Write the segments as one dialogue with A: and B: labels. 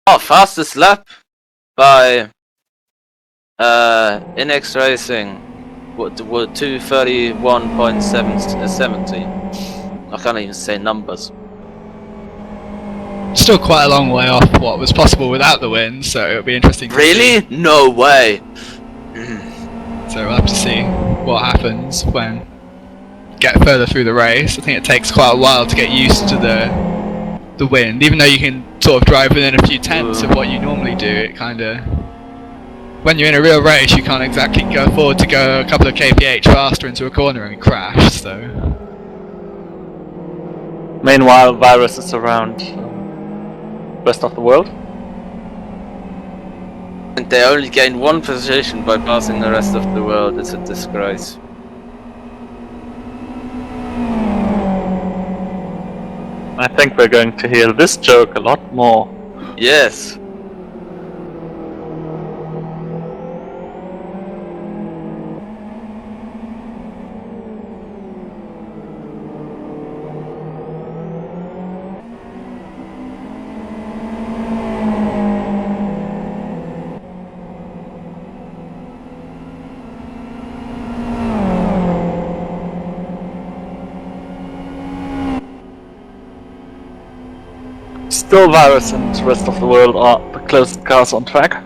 A: Oh, fastest lap by Inex Racing. What 2:31.70. I can't even say numbers.
B: Still quite a long way off what was possible without the win, so it'll be interesting to see.
A: Really? No way.
B: So we'll have to see what happens when we get further through the race. I think it takes quite a while to get used to the wind, even though you can sort of drive within a few tenths of what you normally do. It kind of, when you're in a real race, you can't exactly go forward to go a couple of kph faster into a corner and crash. So
C: Meanwhile, virus is around rest of the world.
A: And they only gain one position by passing the rest of the world. It's a disgrace.
C: I think we're going to hear this joke a lot more.
A: Yes.
C: Still virus and the rest of the world are the closest cars on track.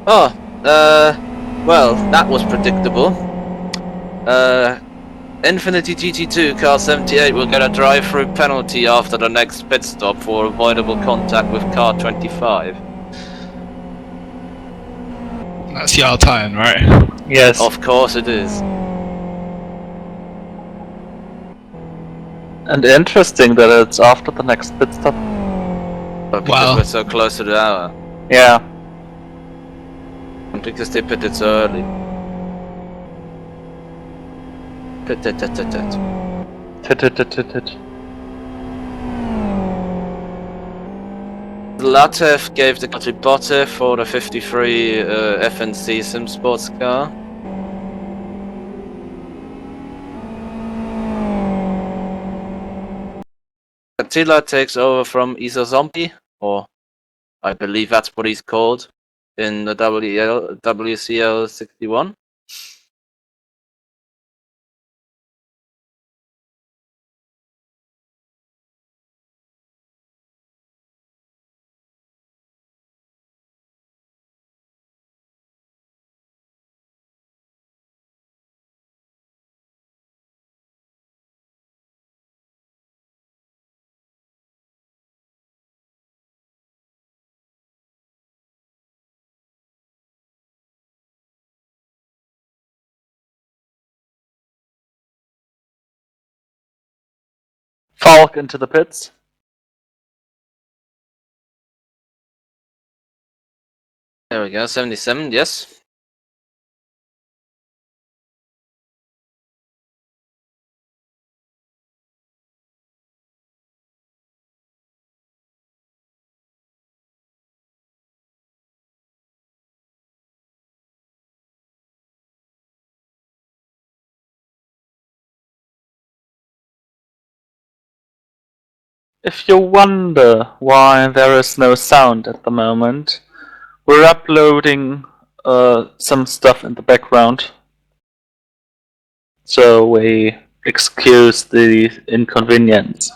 A: Oh, well, that was predictable. Infinity GT2 car 78 will get a drive-through penalty after the next pit stop for avoidable contact with car 25.
B: that's Yartine, right?
C: Yes.
A: Of course it is.
C: And interesting that it's after the next pit stop.
A: But because
B: Wow.
A: we're so close to the hour.
C: Yeah.
A: And because they pitted so early. Pit. Latev gave the car to Botte for the 53 FNC Sim Sports car. Attila takes over from Isa Zombie, or I believe that's what he's called in the WCL 61.
C: Falk into the pits.
A: There we go, 77, yes.
C: If you wonder why there is no sound at the moment, we're uploading some stuff in the background. So we excuse the inconvenience.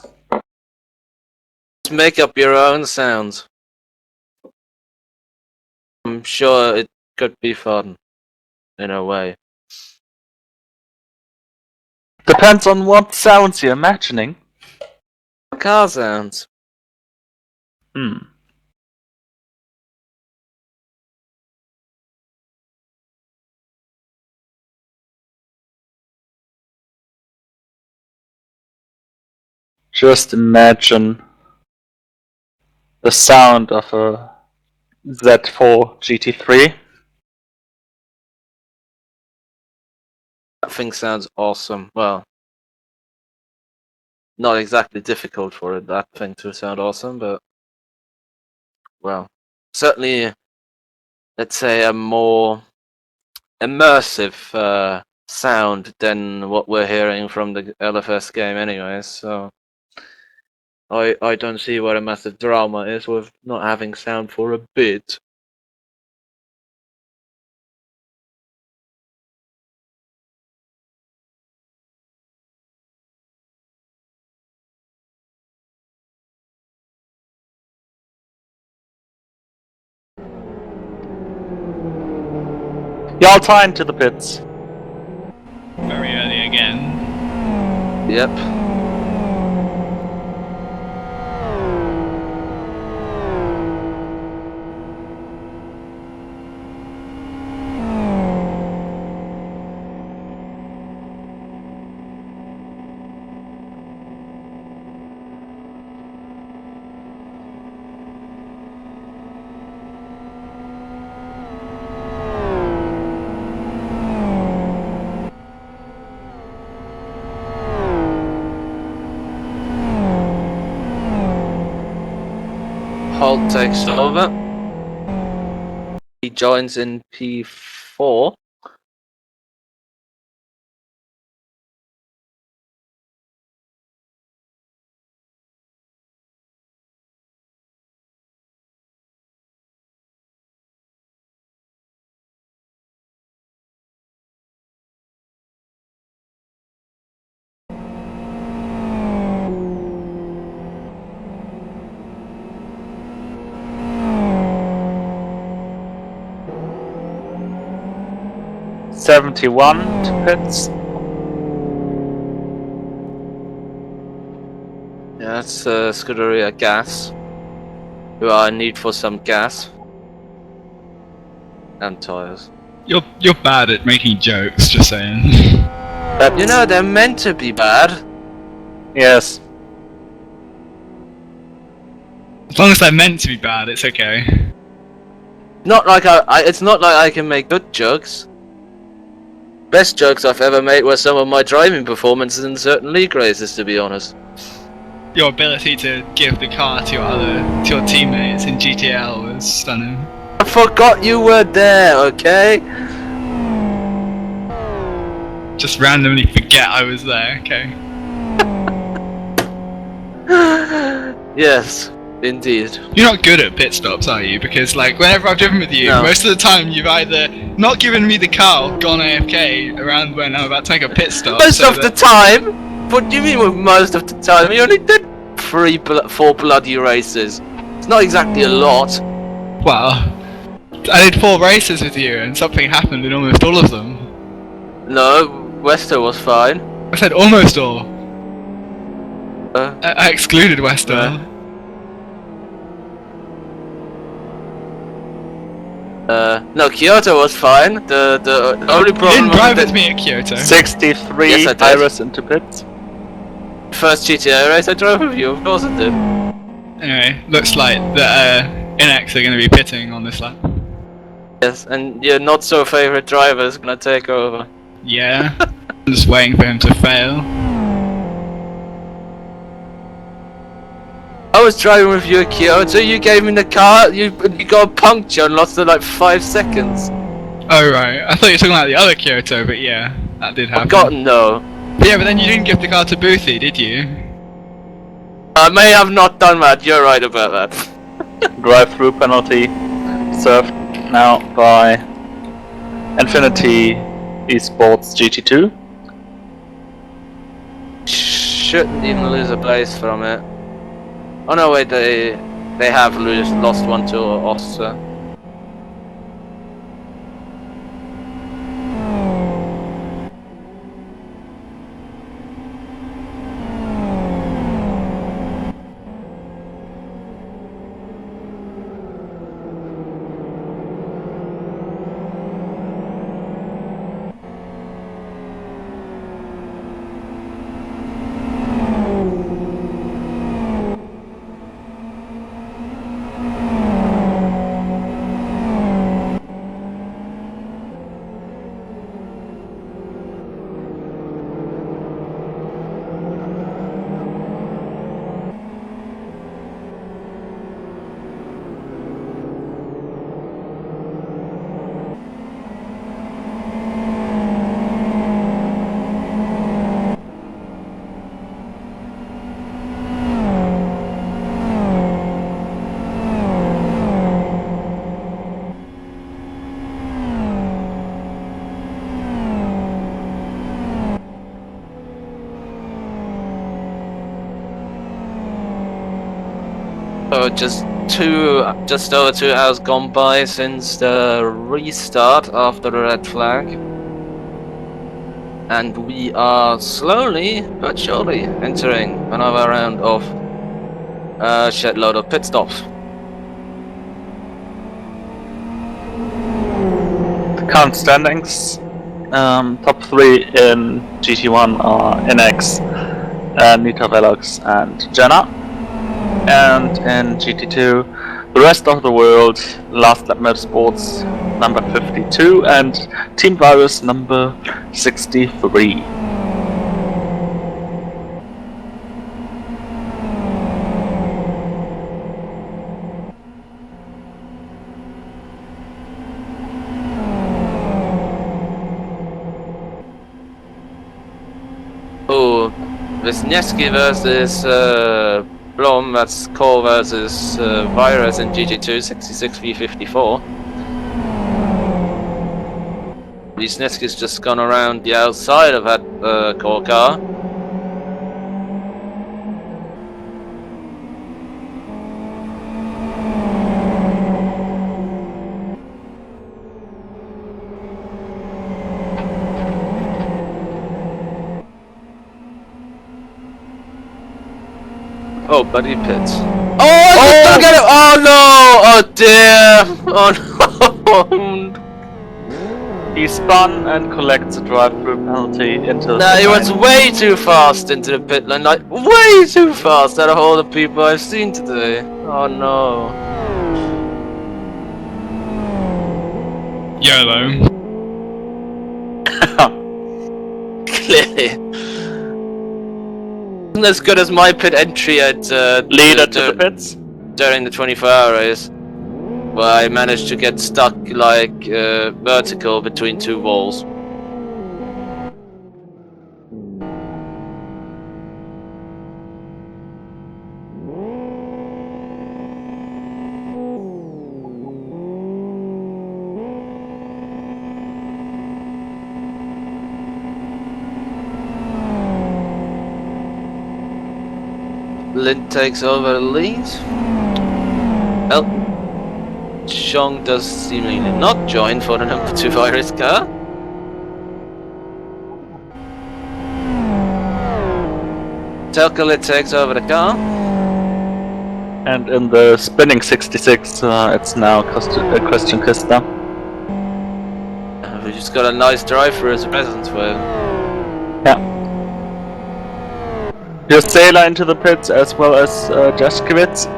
A: Make up your own sounds. I'm sure it could be fun, in a way.
C: Depends on what sounds you're imagining.
A: Car sounds.
C: Just imagine the sound of a Z4 GT3.
A: That thing sounds awesome. Well, not exactly difficult for that thing to sound awesome, but well, certainly, let's say a more immersive sound than what we're hearing from the LFS game, anyways. So I don't see what a massive drama is with not having sound for a bit.
C: Y'all time to the pits.
B: Very early again.
A: Yep. Holt takes over. He joins in P4.
C: '71 to pits.
A: Yeah, that's Scuderia Gas. Who are in need for some gas. And tires.
B: You're bad at making jokes, just saying.
C: That's,
A: You know, they're meant to be bad.
C: yes.
B: As long as they're meant to be bad, it's okay.
A: Not like it's not like I can make good jokes. Best jokes I've ever made were some of my driving performances in certain league races, to be honest.
B: Your ability to give the car to your teammates in GTL was stunning.
A: I forgot you were there, okay?
B: Just randomly forget I was there, okay?
A: Yes, indeed.
B: You're not good at pit stops, are you? Because, like, whenever I've driven with you,
A: No.
B: most of the time you've either not given me the car or gone AFK around when I'm about to make a pit stop.
A: Most
B: so
A: of the time? What do you mean with most of the time? You only did 4 bloody races. It's not exactly a lot.
B: Well, I did 4 races with you and something happened in almost all of them.
A: No, Wester was fine.
B: I said almost all.
A: Uh,
B: I excluded Wester.
A: Yeah. No, Kyoto was fine. The only
B: You
A: problem
B: didn't drive
A: was
B: with me at Kyoto.
C: 63
A: Yes, I did.
C: Iris into pits.
A: first GTA race I drove with you, of course I did.
B: Anyway, looks like the NX are going to be pitting on this lap.
A: Yes, and your not so favorite driver is gonna take over.
B: Yeah. I'm just waiting for him to fail.
A: I was driving with you at Kyoto, you gave me the car, you got a puncture and lost in like 5 seconds.
B: Oh right, I thought you were talking about the other Kyoto, but yeah, that did happen.
A: Forgotten though.
B: Yeah, but then you didn't give the car to Boothie, did you?
A: I may have not done that, you're right about that.
C: Drive-through penalty served now by Infinity Esports GT2.
A: Shouldn't even lose a place from it. Oh no, wait, they have lost one to Oster. Oh, just over 2 hours gone by since the restart after the red flag. And we are slowly but surely entering another round of shed load of pit stops.
C: Current standings. Top 3 in GT1 are NX, Nita Velox and Jenna. And in GT2, the rest of the world, Last Lap Motorsports number 52 and Team Virus number 63.
A: Oh, Wisniewski versus Blom, that's Core versus Virus in GG2, 66v54. Wisniewski's just gone around the outside of that Core car. Oh, buddy pits. Oh, I don't get it! Oh no! Oh dear! Oh no!
C: He spun and collects a drive-through penalty into the
A: Nah,
C: pit
A: he was
C: lane.
A: way too fast into the pit lane, like way too fast out of all the people I've seen today. Oh no.
B: YOLO.
A: Clearly. Isn't as good as my pit entry at
C: Leader to the pits.
A: during the 24-hour race, where I managed to get stuck like vertical between two walls. Lind takes over the lead. Well, Chong does seemingly not join for the number 2 Virus car. Telkalit takes over the car.
C: And in the spinning 66, it's now Christian Kista.
A: We just got a nice drive through as a present for him.
C: Yeah. Your Sailor into the pits as well as Jaskowitz.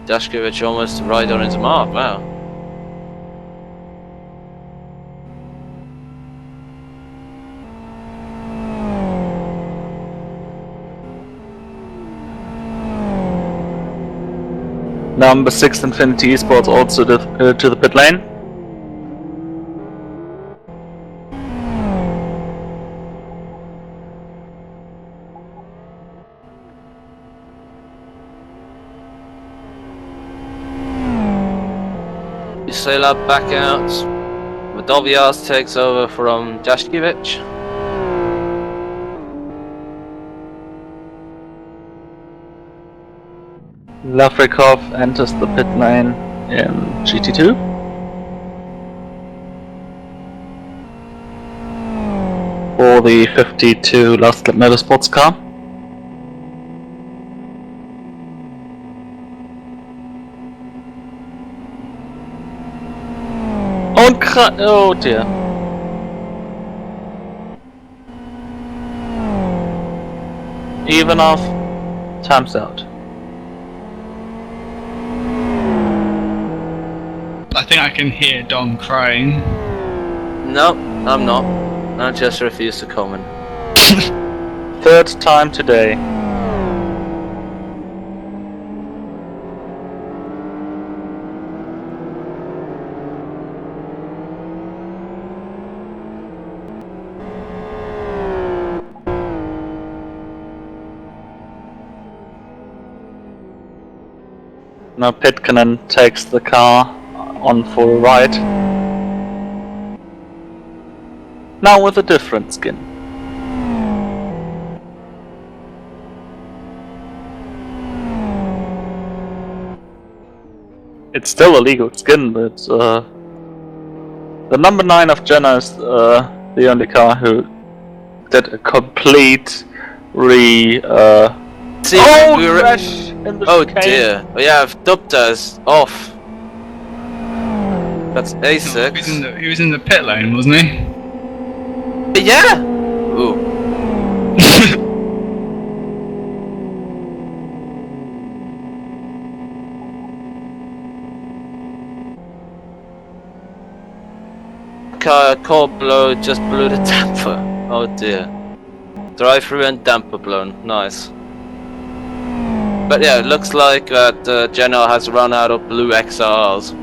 A: Dashkovich almost right on his mark, wow.
C: Number 6 Infinity Esports also to the pit lane.
A: Sail up, back out. Vadovias takes over from Dashkovich.
C: Lavrikov enters the pit lane in GT2. For the 52 Last Lap Motorsports car. Oh dear. Even off. Time's out.
B: I think I can hear Dom crying.
A: No, I'm not. I just refuse to comment.
C: Third time today. Now Pitkanen takes the car on for a ride. Now with a different skin. It's still a legal skin, but the number 9 of Jenna is the only car who did a complete
A: See,
C: crash in the
A: oh
C: chicane.
A: dear. Oh, yeah, I've dubbed us off. That's A6.
B: He was in the pit lane, wasn't he?
A: Yeah! Ooh. Car blow just blew the damper. Oh dear. Drive through and damper blown. Nice. But yeah, it looks like that Jenna has run out of blue XRs.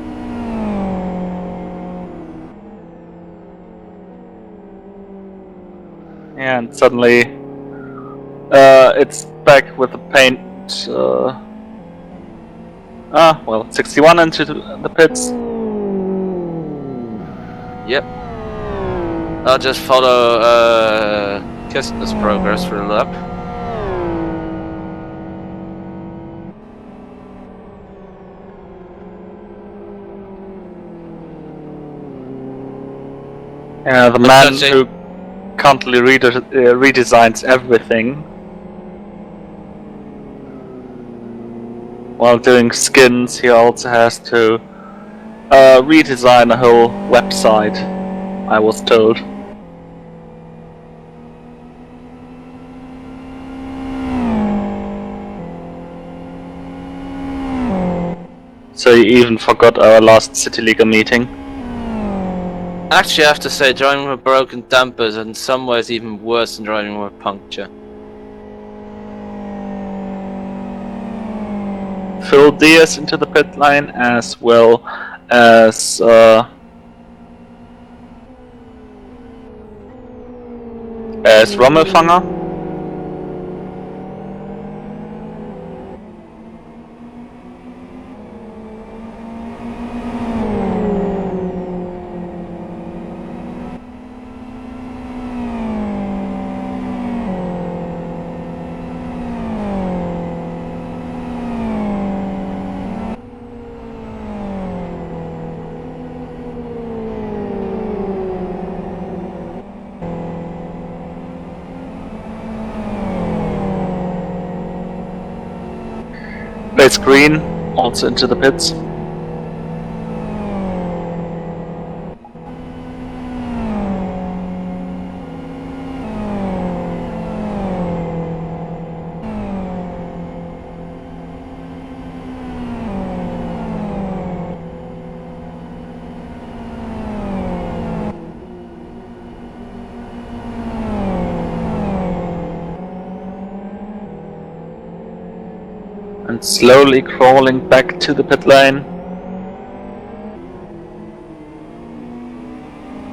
C: And suddenly it's back with the paint. Well, 61 into the pits.
A: Yep. I'll just follow Kistner's progress for a lap.
C: The man who constantly redesigns everything while doing skins. He also has to redesign a whole website, I was told. So you even forgot our last City League meeting.
A: Actually, I have to say, driving with broken dampers in some ways even worse than driving with puncture.
C: Phil Diaz into the pit lane, as well as Rommelfanger. Blaze Green also into the pits. And slowly crawling back to the pit lane.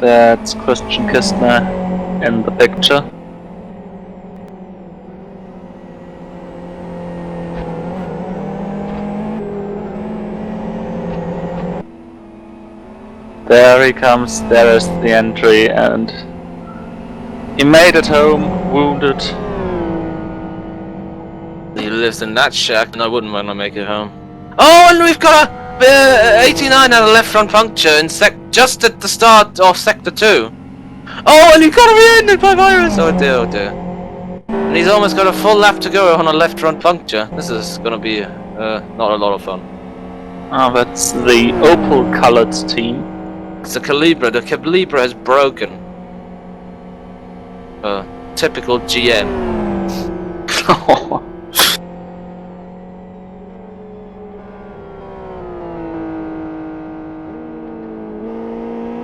C: That's Christian Kistner in the picture. There he comes, there is the entry, and he made it home, wounded.
A: He lives in that shack, and I wouldn't want to make it home. Oh, and we've got a 89 at a left front puncture in just at the start of Sector 2. Oh, and he got re-ended by Virus! Oh dear, oh dear. And he's almost got a full lap to go on a left front puncture. This is gonna be not a lot of fun.
C: Ah, that's the opal-colored team.
A: It's the Calibra. The Calibra has broken. Typical GM.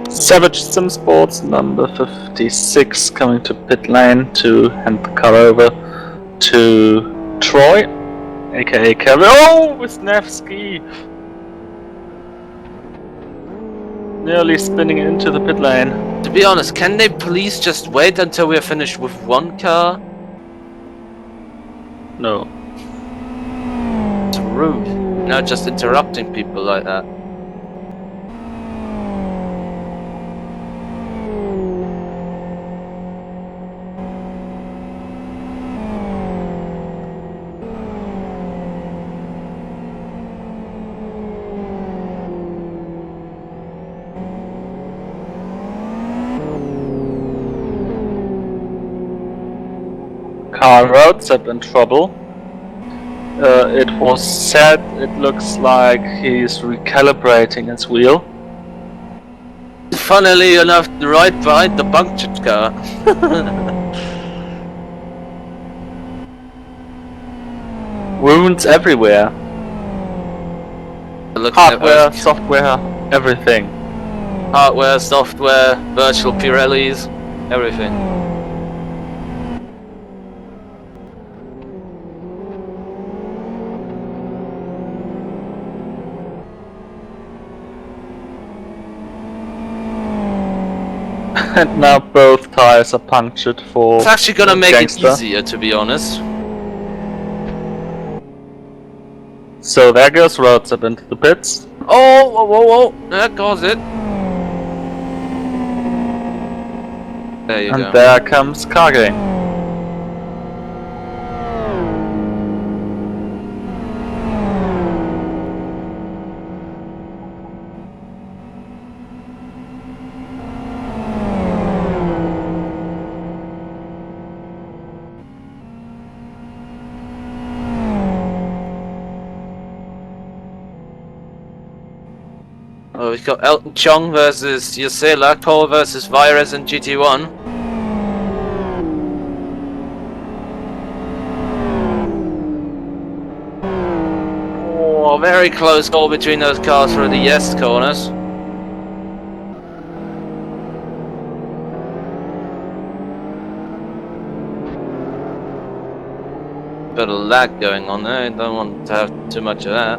A: Savage Sim Sports number 56 coming to pit lane to hand the car over to Troy, aka Kevin. Oh, Wisniewski! Nearly spinning into the pit lane. To be honest, can they please just wait until we're finished with one car?
C: No.
A: It's rude. Not just interrupting people like that.
C: car roads up in trouble. It was said it looks like he's recalibrating his wheel.
A: Funnily enough, right behind the punctured car.
C: Wounds everywhere.
A: Looking
C: Hardware,
A: at
C: software, everything.
A: hardware, software, virtual Pirellis, everything.
C: And now both tires are punctured for
A: It's actually gonna make
C: Gangster.
A: it easier, to be honest.
C: So there goes Rhodes up into the pits.
A: Oh, whoa, whoa, whoa! That goes it. There you
C: And
A: go.
C: there comes Cargame.
A: Oh, we've got Elton Chong versus Yasela, Cole versus Virus in GT1. Oh, very close call between those cars for the yes corners. Bit of lag going on there, I don't want to have too much of that.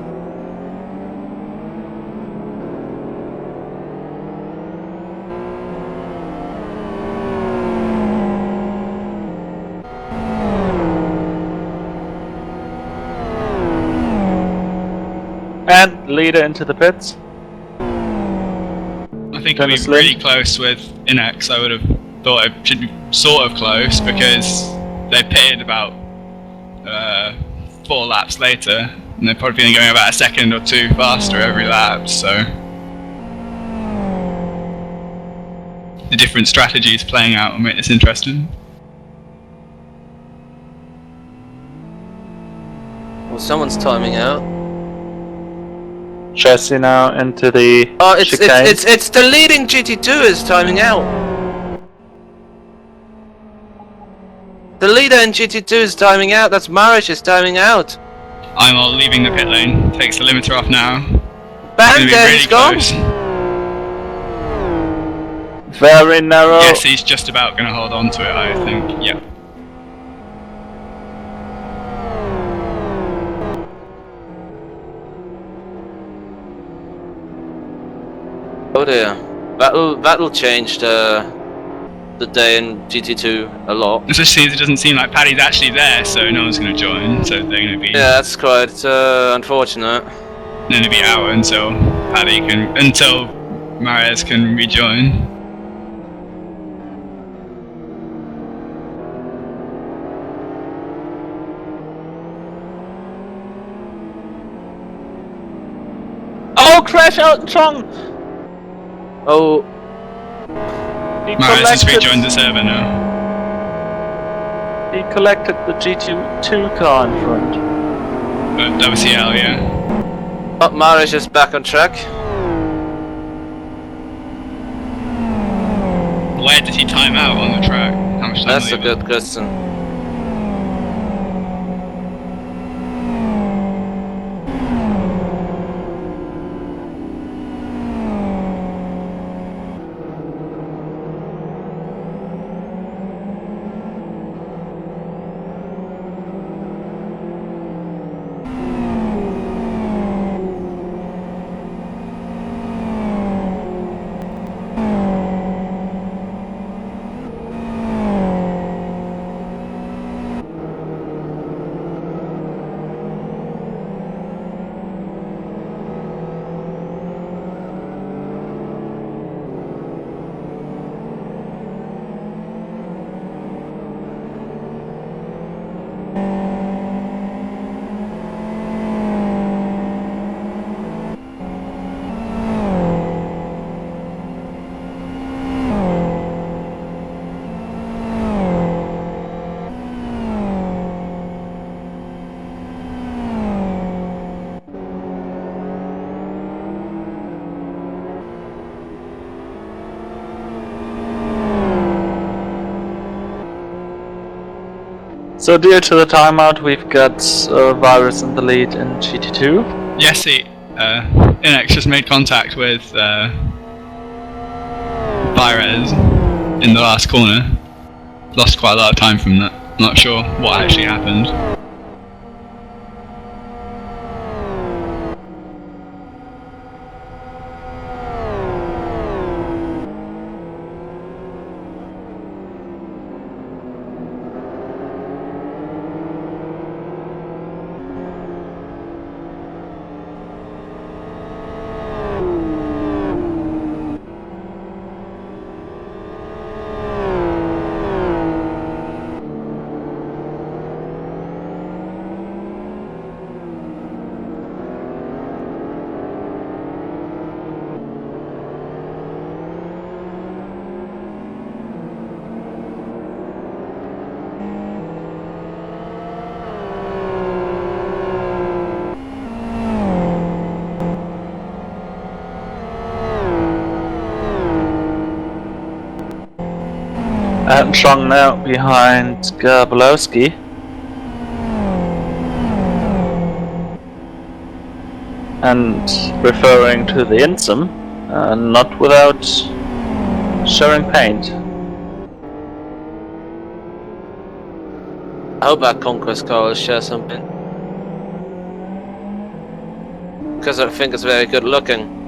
C: And leader into the pits.
B: I think it'll be
C: Dennis
B: really
C: Lynn.
B: close with Inex. I would have thought it should be sort of close because they pitted about 4 laps later, and they're probably going about a second or two faster every lap. So the different strategies playing out will make this interesting.
A: Well, someone's timing out.
C: Chassis now into the
A: Oh, it's
C: chicane.
A: it's the leading GT2 is timing out. The leader in GT2 is timing out. That's Marish is timing out.
B: I'm all leaving the pit lane. Takes the limiter off now.
A: Bang!
B: Gonna be
A: There
B: really
A: he's gone.
B: close.
C: Very narrow.
B: Yes, he's just about going to hold on to it. I think. Yep.
A: Oh dear, that'll change the day in GT2 a lot.
B: Especially as it doesn't seem like Paddy's actually there, so no one's going to join. So they're going to be
A: Yeah, that's quite unfortunate.
B: going to be out until until Mares can rejoin.
C: Oh, crash out Chong!
A: Oh,
C: He
B: Mares has
C: collected,
B: rejoined the server now.
C: he collected the GT2 car in front.
B: But WCL, yeah.
A: oh, Marish is back on track.
B: Where did he time out on the track? How much time
A: That's a
B: will he have?
A: good question.
C: So due to the timeout, we've got Virus in the lead in GT2.
B: Yes, see, Inex just made contact with Virez in the last corner. Lost quite a lot of time from that. Not sure what actually happened.
C: And Strong now behind Gabolowski. And referring to the Insum, not without showing paint.
A: I hope that Conquest car will share something. Because I think it's very good looking.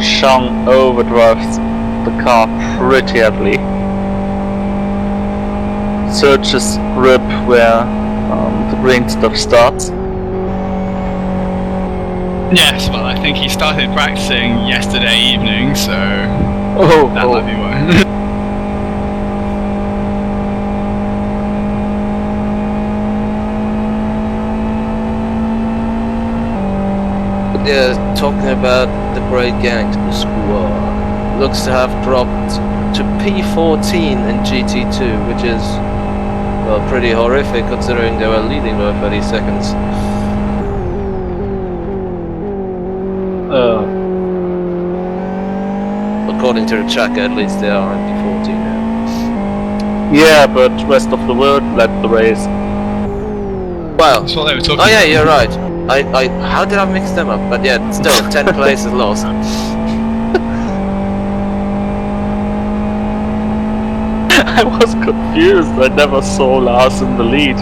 C: Shang overdrives the car pretty heavily. Searches grip where the green stuff starts.
B: Yes, well, I think he started practicing yesterday evening, so that might be why.
A: They're talking about the Great Gangster Squad. Looks to have dropped to P14 in GT2, which is, well, pretty horrific considering they were leading by 30 seconds. According to the tracker, at least they are in P14 now.
C: Yeah, but rest of the world led the race.
A: Well,
B: That's what they were talking
A: oh yeah,
B: about.
A: you're right. How did I mix them up? But yeah, still, 10 places lost.
C: I was confused. I never saw Lars in the lead.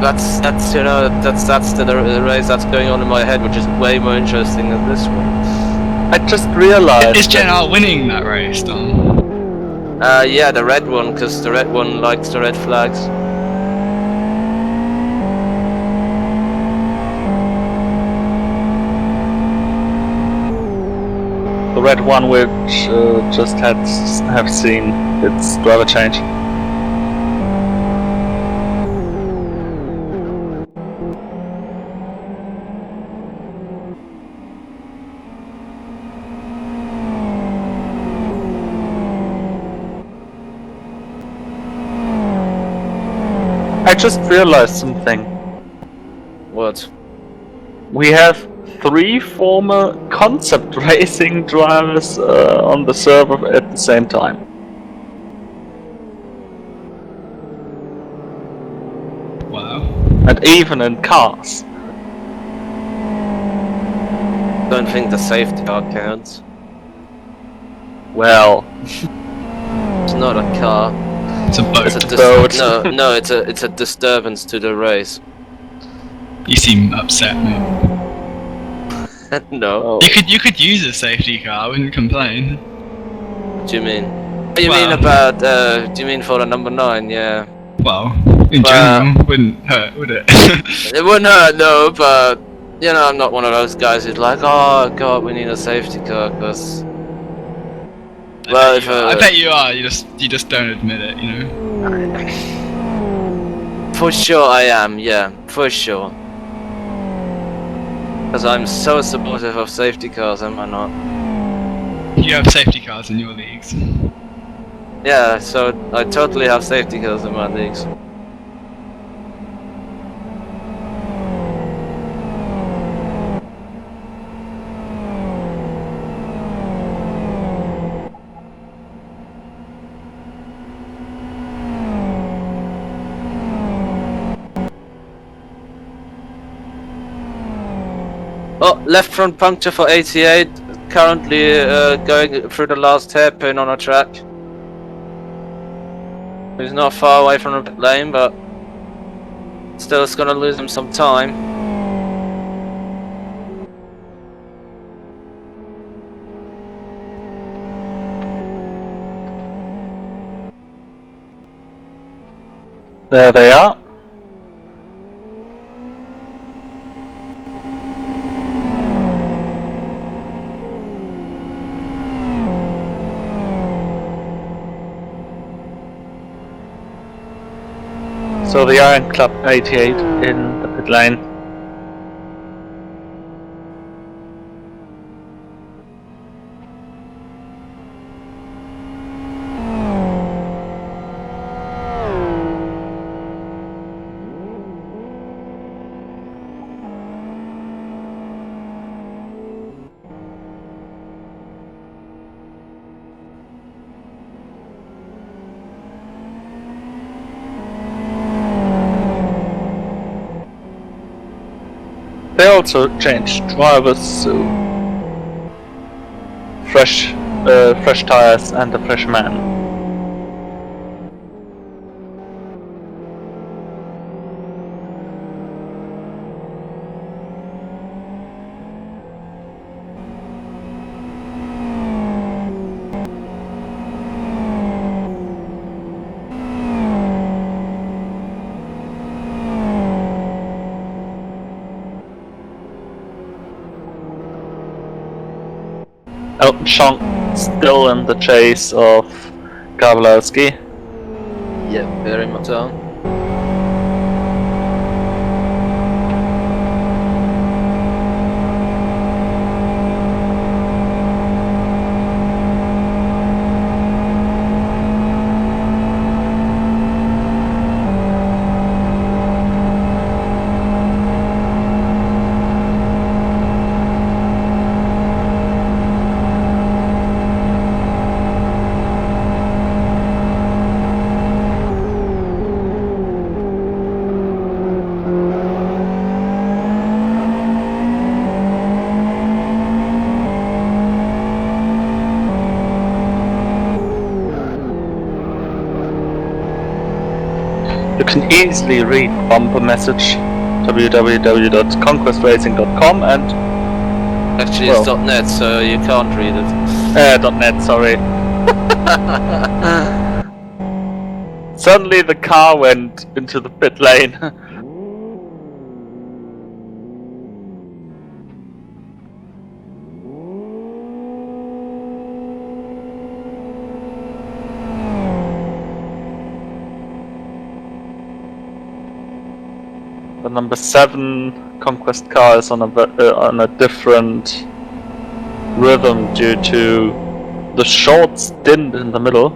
A: That's the race that's going on in my head, which is way more interesting than this one.
C: I just realized.
B: Is Gen R winning that race, Dom?
A: Yeah, the red one, because the red one likes the red flags.
C: The red one, which just have seen its driver change. I just realized something.
A: What?
C: We have 3 former concept racing drivers on the server at the same time.
B: Wow.
C: And even in cars.
A: don't think the safety car counts.
C: Well,
A: It's not a car.
B: It's a boat.
A: It's a
C: boat.
A: no, it's a disturbance to the race.
B: You seem upset, mate.
A: No.
C: oh,
B: You could use a safety car. I wouldn't complain.
A: What do you mean? What do you mean
B: Well-
A: about? Do you mean for the number 9? Yeah.
B: Well, in
A: Well-
B: general, wouldn't hurt, would it?
A: It wouldn't hurt, no, but you know, I'm not one of those guys who's like, oh god, we need a safety car, because well, if
B: I bet you are. You just don't admit it. You know.
A: for sure I am, yeah, for sure. Because I'm so supportive of safety cars, am I not?
B: You have safety cars in your leagues.
A: Yeah, so I totally have safety cars in my leagues. Oh, left front puncture for 88. Currently going through the last hairpin on a track. He's not far away from the pit lane, but still it's gonna lose him some time.
C: there they are. So they are in Club 88 in the pit lane. They also changed drivers, so fresh tires and a fresh man. Elton John still in the chase of Kowalski.
A: Yeah, very much so.
C: You can easily read bumper message www.conquestracing.com and
A: Actually,
C: Well.
A: it's .net, so you can't read it.
C: .net. Sorry. Suddenly the car went into the pit lane. The number 7 Conquest car is on a different rhythm due to the short stint in the middle,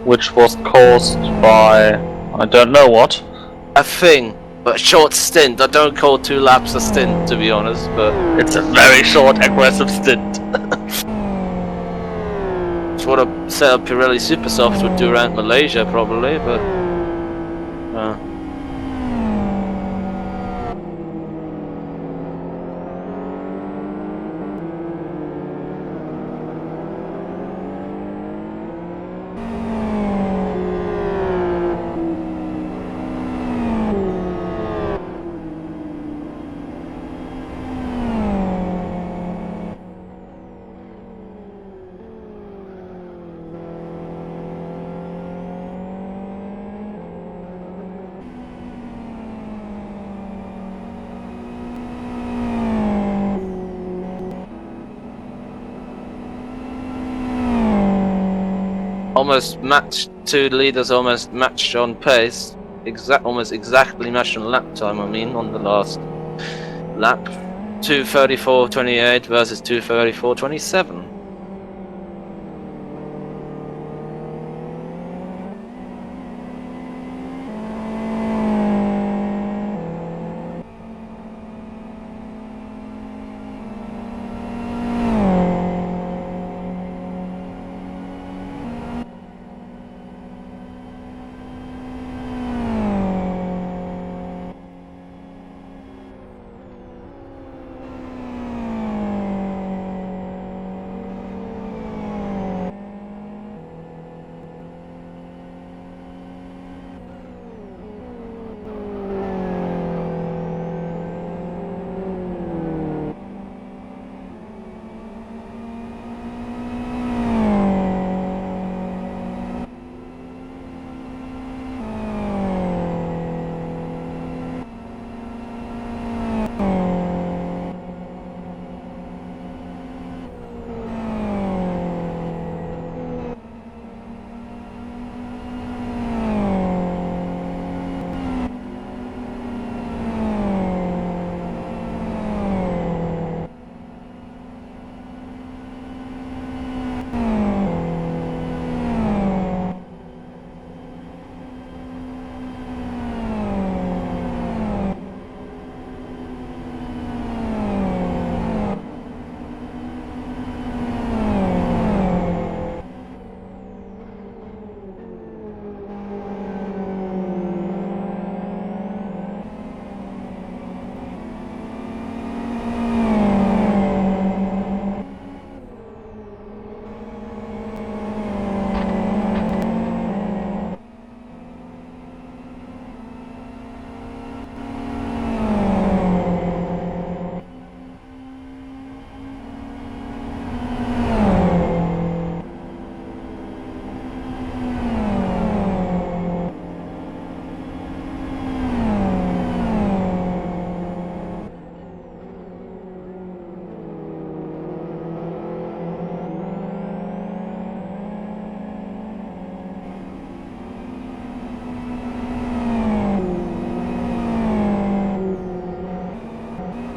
C: which was caused by I don't know what.
A: A thing, but a short stint. I don't call 2 laps a stint, to be honest, but
C: It's a very short, aggressive stint.
A: it's what a setup Pirelli Supersoft would do around Malaysia, probably, but almost matched. Two leaders almost matched on pace. Almost exactly matched on lap time. I mean, on the last lap, 2:34.28 versus 2:34.27.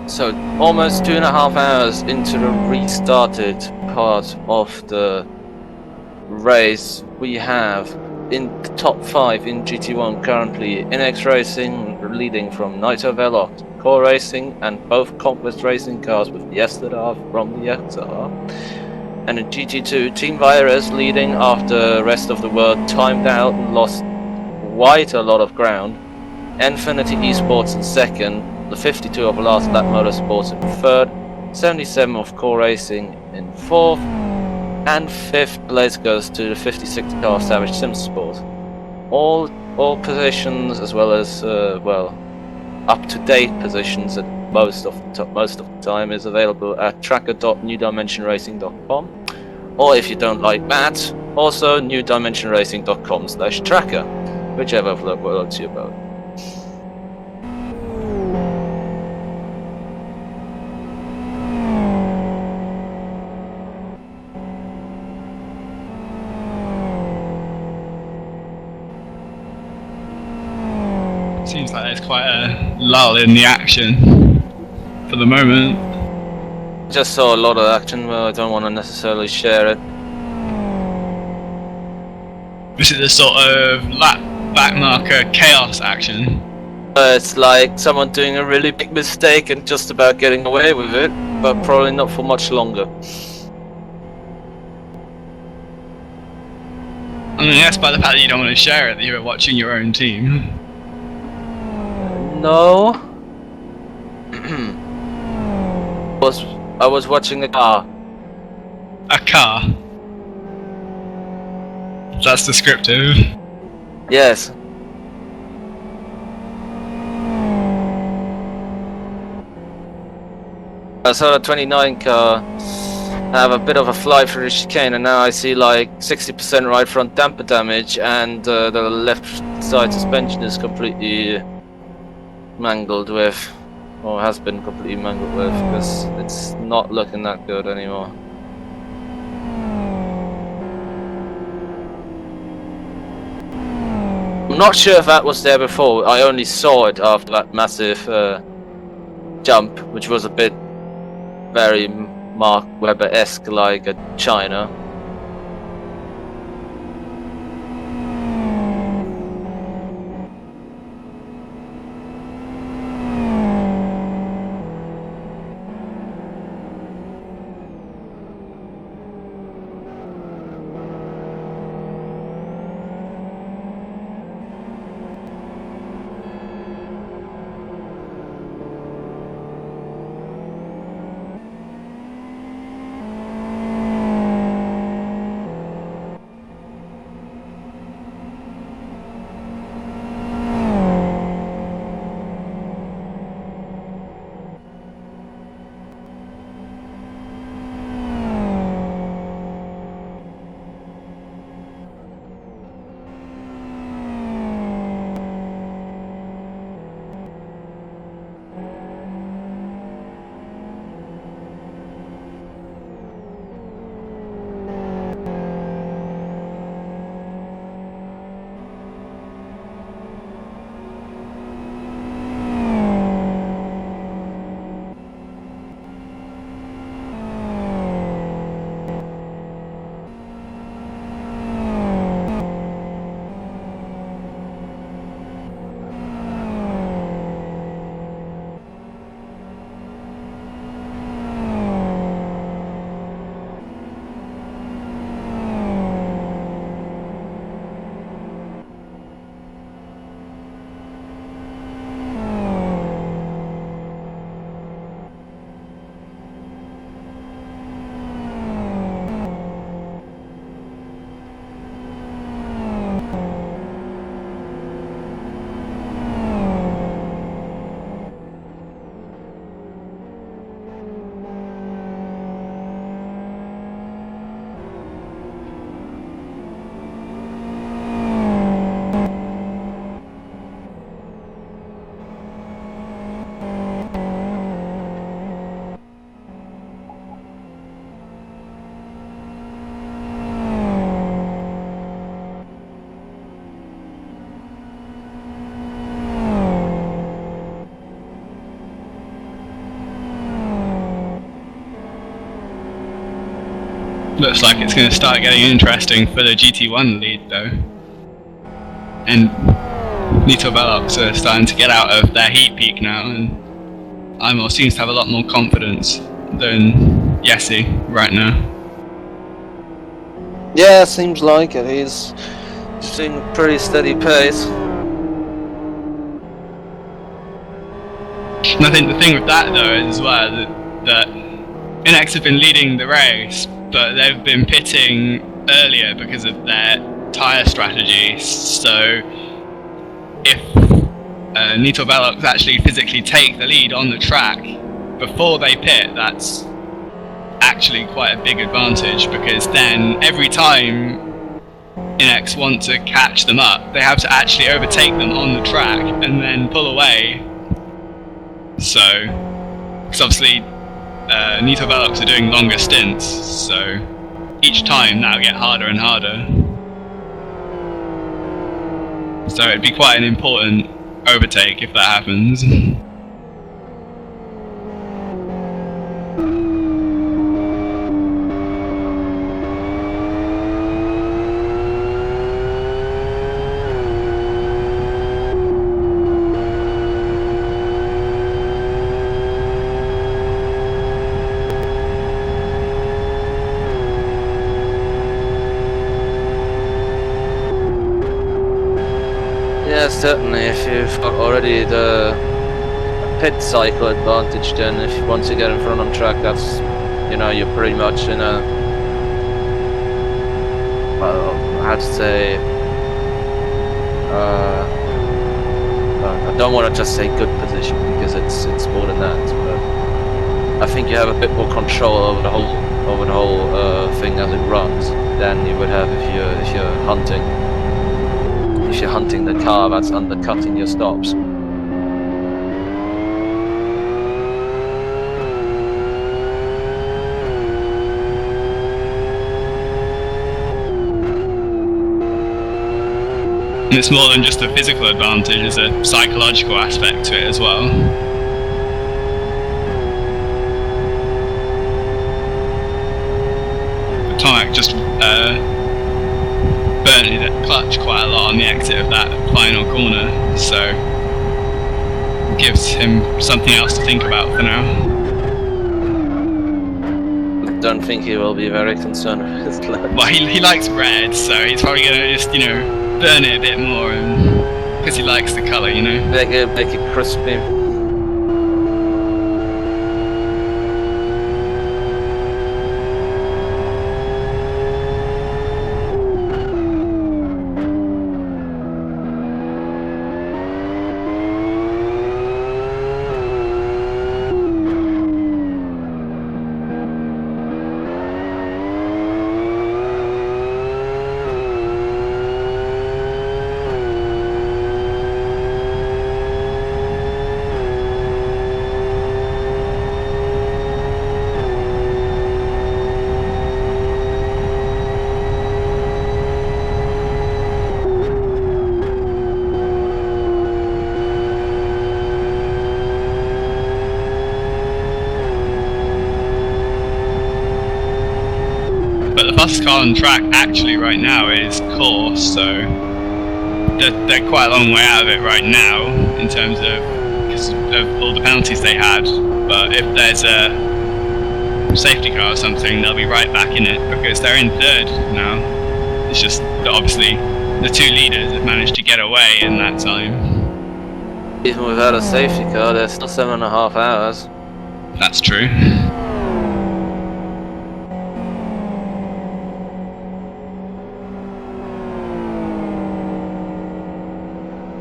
A: So almost 2.5 hours into the restarted part of the race, we have in the top 5 in GT1 currently NX Racing leading from Naito Velox, Core Racing and both Conquest Racing cars with the SZR from the XR. And in GT2, Team Virus leading after the rest of the world timed out and lost quite a lot of ground. Infinity Esports in second, the 52 of Last Lap Motorsports in third, 77 of Core Racing in fourth, and fifth place goes to the 56 car of Savage Sim Sport. All positions, as well as up-to-date positions at most of the time, is available at tracker.newdimensionracing.com, or if you don't like that, also newdimensionracing.com/tracker, whichever floats your boat.
B: Seems like there's quite a lull in the action for the moment.
A: Just saw a lot of action, but I don't want to necessarily share it.
B: This is a sort of lap backmarker chaos action.
A: It's like someone doing a really big mistake and just about getting away with it, but probably not for much longer.
B: I mean, that's by the fact that you don't want to share it, that you were watching your own team.
A: No. I was watching a car.
B: A car. That's descriptive.
A: Yes. I saw the 29 car have a bit of a fly through the chicane, and now I see like 60% right front damper damage, and the left side suspension is completely mangled with, or has been completely mangled with, because it's not looking that good anymore. I'm not sure if that was there before. I only saw it after that massive jump, which was a bit very Mark Webber-esque, like at China.
B: Looks like it's going to start getting interesting for the GT1 lead though. And Nito Bellocs are starting to get out of their heat peak now, and Imor seems to have a lot more confidence than Yessi right now.
A: Yeah, seems like it. He's doing a pretty steady pace.
B: And I think the thing with that though is as well that Inex have been leading the race, but they've been pitting earlier because of their tyre strategy. So if Nito Bellocs actually physically take the lead on the track before they pit, that's actually quite a big advantage, because then every time Inex want to catch them up, they have to actually overtake them on the track and then pull away. So, because obviously Nito Bellocs are doing longer stints, so each time that'll get harder and harder. So it'd be quite an important overtake if that happens.
A: Yeah, certainly. If you've got already the pit cycle advantage, then if you want to get in front on track, that's, you know, you're pretty much in a, well, how to say, I don't want to just say good position, because it's more than that, but I think you have a bit more control over the whole thing as it runs than you would have if you're hunting. If you're hunting the car that's undercutting your stops.
B: And it's more than just a physical advantage, there's a psychological aspect to it as well. Tomac just burnt the clutch quite a lot on the exit of that final corner, so it gives him something else to think about for now.
A: I don't think he will be very concerned with his clutch.
B: Well, he likes red, so he's probably gonna just, burn it a bit more, because he likes the colour,
A: Make it crispy.
B: But the fastest car on track actually right now is course, so they're quite a long way out of it right now in terms of all the penalties they had. But if there's a safety car or something, they'll be right back in it because they're in third now. It's just that obviously the two leaders have managed to get away in that time.
A: Even without a safety car, there's still 7.5 hours.
B: That's true.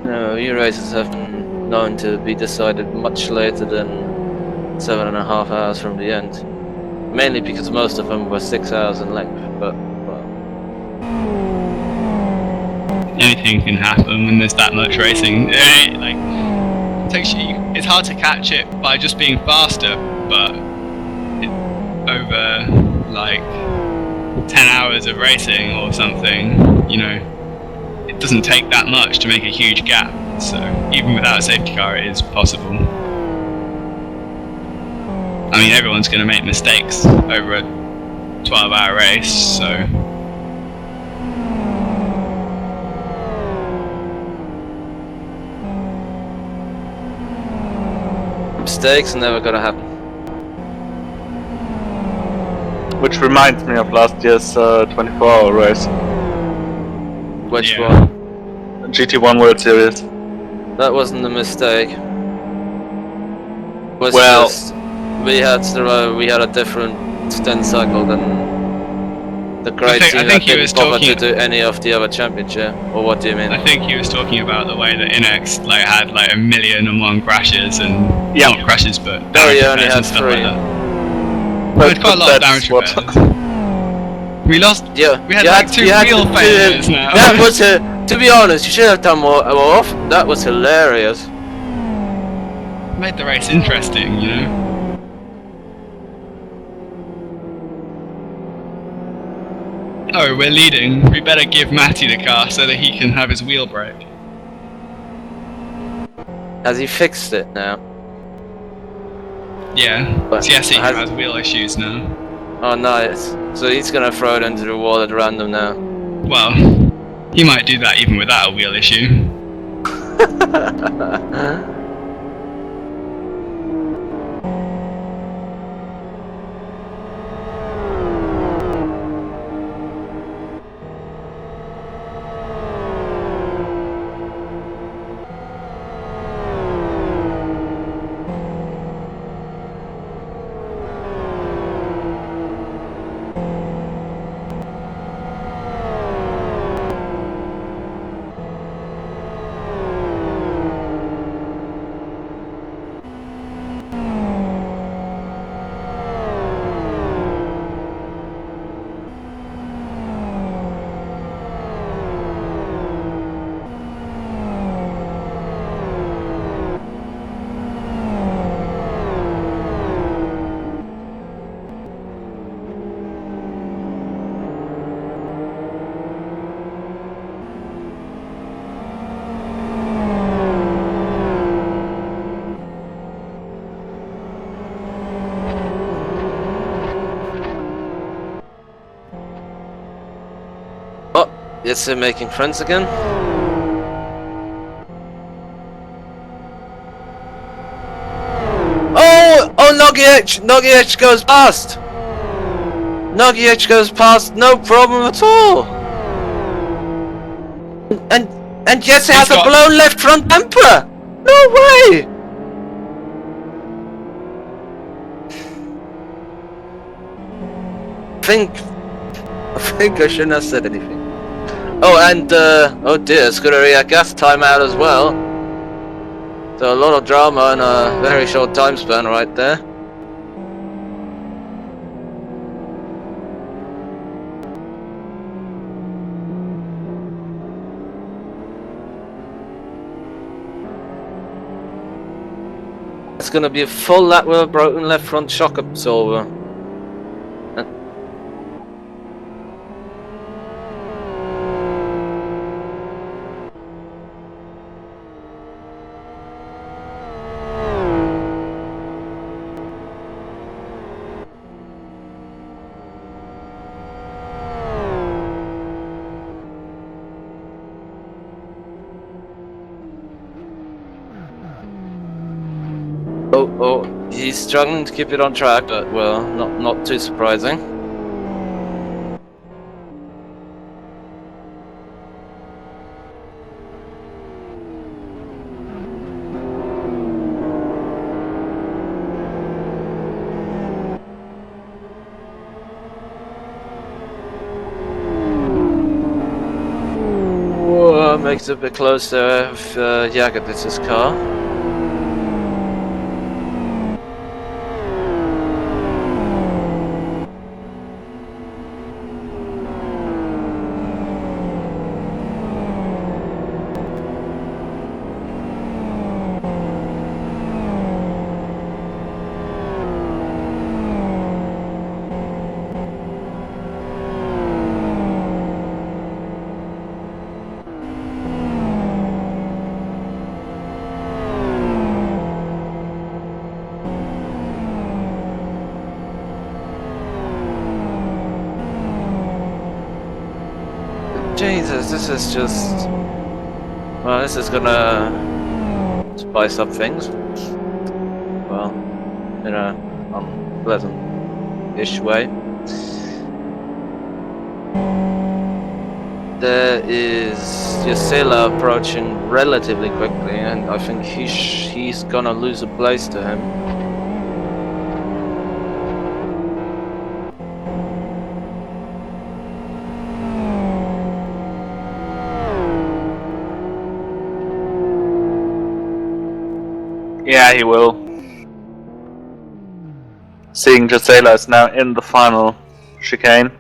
A: No, your races have been known to be decided much later than 7.5 hours from the end. Mainly because most of them were 6 hours in length, but well.
B: Anything can happen when there's that much racing. It's hard to catch it by just being faster, but over 10 hours of racing or something, it doesn't take that much to make a huge gap. So even without a safety car, it is possible. I mean, everyone's going to make mistakes over a 12-hour race, so.
A: Mistakes are never gonna happen.
C: Which reminds me of last year's 24-hour race.
A: Which
B: Yeah.
A: one?
C: GT1 World Series.
A: That wasn't a mistake. Was
C: Well-
A: just we had a different stint cycle than the great
B: I
A: team
B: think
A: that
B: he was
A: didn't bother to
B: talking-
A: do any of the other championship. Or what do you mean?
B: I think he was talking about the way that Inex had 1,000,001 crashes and
C: Yeah.
B: not crashes, but
A: No,
B: damage
A: he only
B: repairs
A: had
B: and stuff
A: 3.
B: like that. We had quite a lot of damage
C: that's
B: repairs. We lost.
A: Yeah,
B: We had
A: you
B: two
A: you
B: real
A: to do
B: failures
A: it.
B: now.
A: That was to be honest, you should have done more often. That was hilarious.
B: Made the race interesting, Oh, we're leading. We better give Matty the car so that he can have his wheel brake.
A: Has he fixed it now?
B: Yeah.
A: But
B: So yes, he
A: has-
B: has wheel issues now.
A: Oh nice. So he's gonna throw it into the wall at random now.
B: Well, he might do that even without a wheel issue.
A: Yes, they're making friends again. Oh, Noggy H goes past. Noggy H goes past, no problem at all. And Jesse has a blown left front bumper. No way. I think I shouldn't have said anything. Oh, and oh dear, Scuderia gas timeout as well. So a lot of drama in a very short time span right there. It's gonna be a full lap with a broken left front shock absorber. Oh, he's struggling to keep it on track, but well, not too surprising. Whoa, makes it a bit closer if Jager did his car. Jesus, this is just... Well, this is gonna spice up things. Well, in a unpleasant-ish way. There is Yasela approaching relatively quickly, and I think he's gonna lose a place to him.
C: Yeah, he will. Seeing Gisela is now in the final chicane.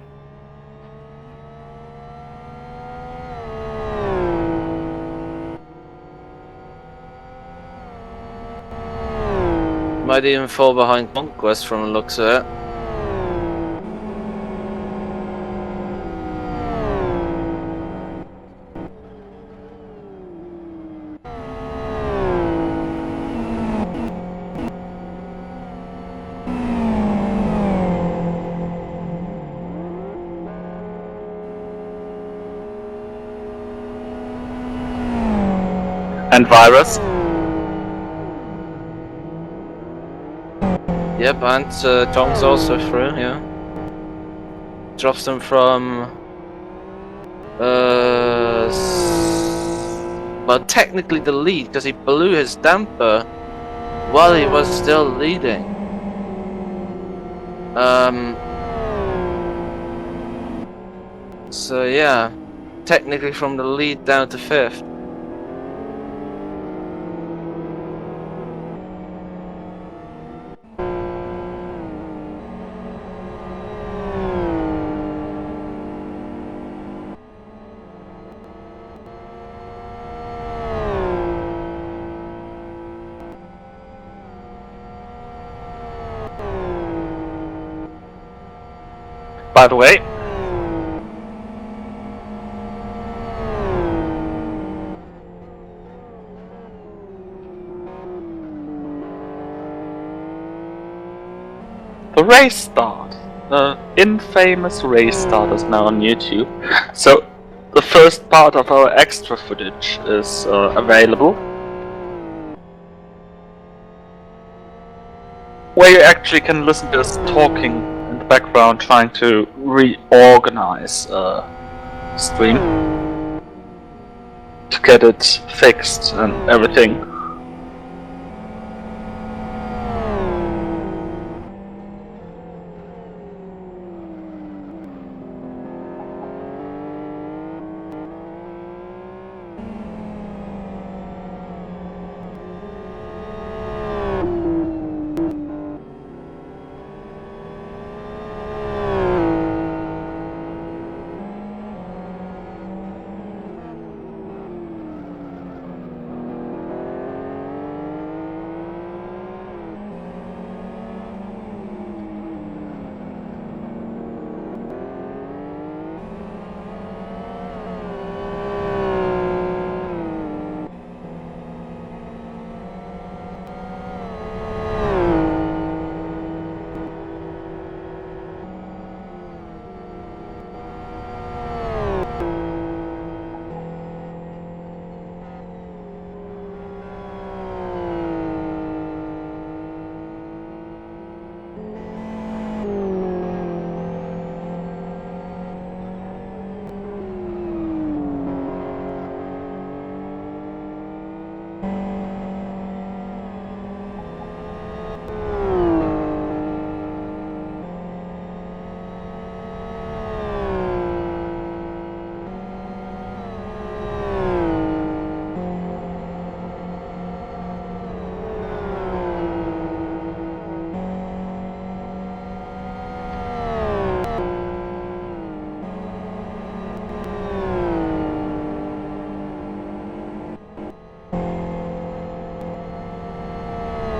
A: Might even fall behind Conquest from the looks of it.
C: And Virus.
A: Yep, and Tom's also through, yeah. Drops them from... well, technically the lead, because he blew his damper while he was still leading. So yeah, technically from the lead down to 5th.
C: By the way, the race start, the infamous race start is now on YouTube. So the first part of our extra footage is available, where you actually can listen to us talking in the background, trying to reorganize stream to get it fixed and everything.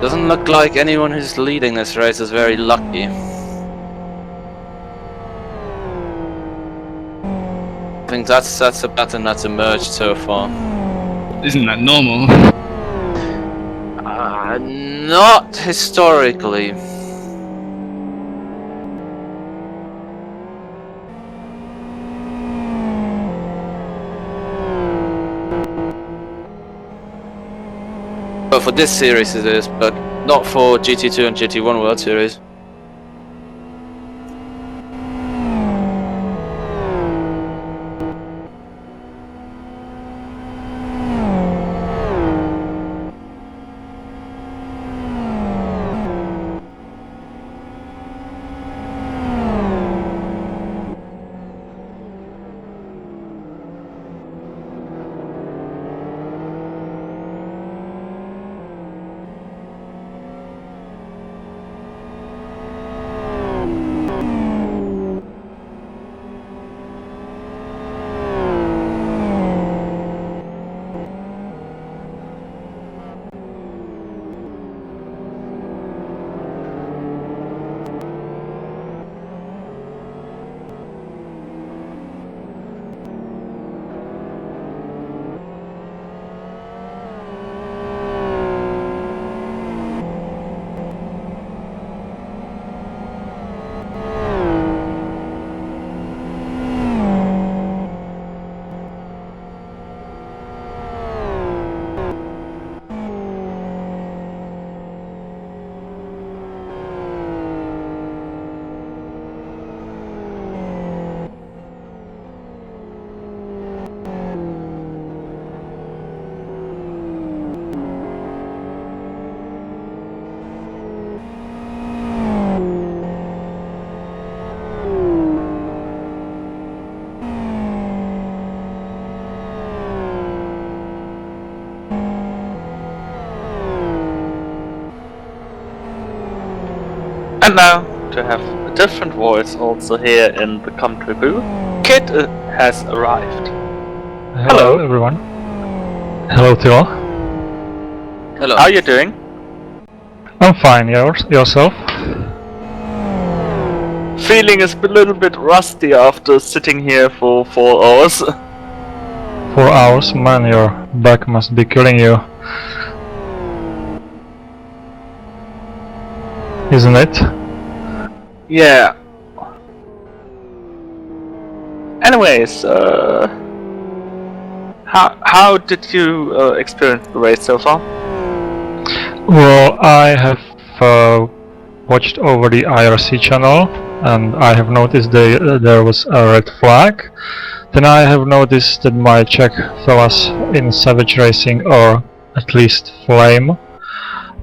A: Doesn't look like anyone who's leading this race is very lucky. I think that's a pattern that's emerged so far.
B: Isn't that normal?
A: Not historically. But for this series it is, but not for GT2 and GT1 World Series.
C: And now, to have a different voice also here in the commentary booth, Kid has arrived.
D: Hello everyone. Hello Thilo.
A: Hello.
C: How are you doing?
D: I'm fine, yourself?
C: Feeling is a little bit rusty after sitting here for 4 hours.
D: 4 hours, man, your back must be killing you. Isn't it?
C: Yeah. Anyways, how did you experience the race so far?
D: Well, I have watched over the IRC channel, and I have noticed there was a red flag. Then I have noticed that my Czech fellas in Savage Racing, or at least Flame,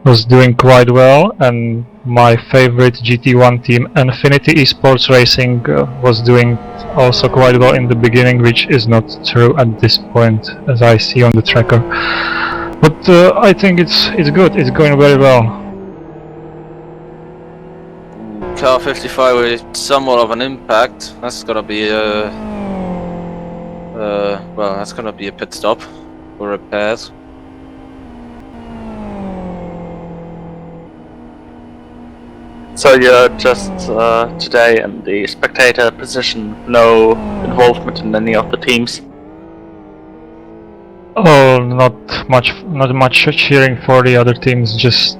D: was doing quite well, and my favorite GT1 team, Infinity Esports Racing, was doing also quite well in the beginning, which is not true at this point, as I see on the tracker. But I think it's good. It's going very well.
A: Car 55 with somewhat of an impact. That's gonna be well, that's gonna be a pit stop for repairs.
C: So you're just today in the spectator position, no involvement in any of the teams?
D: Oh, not much cheering for the other teams. Just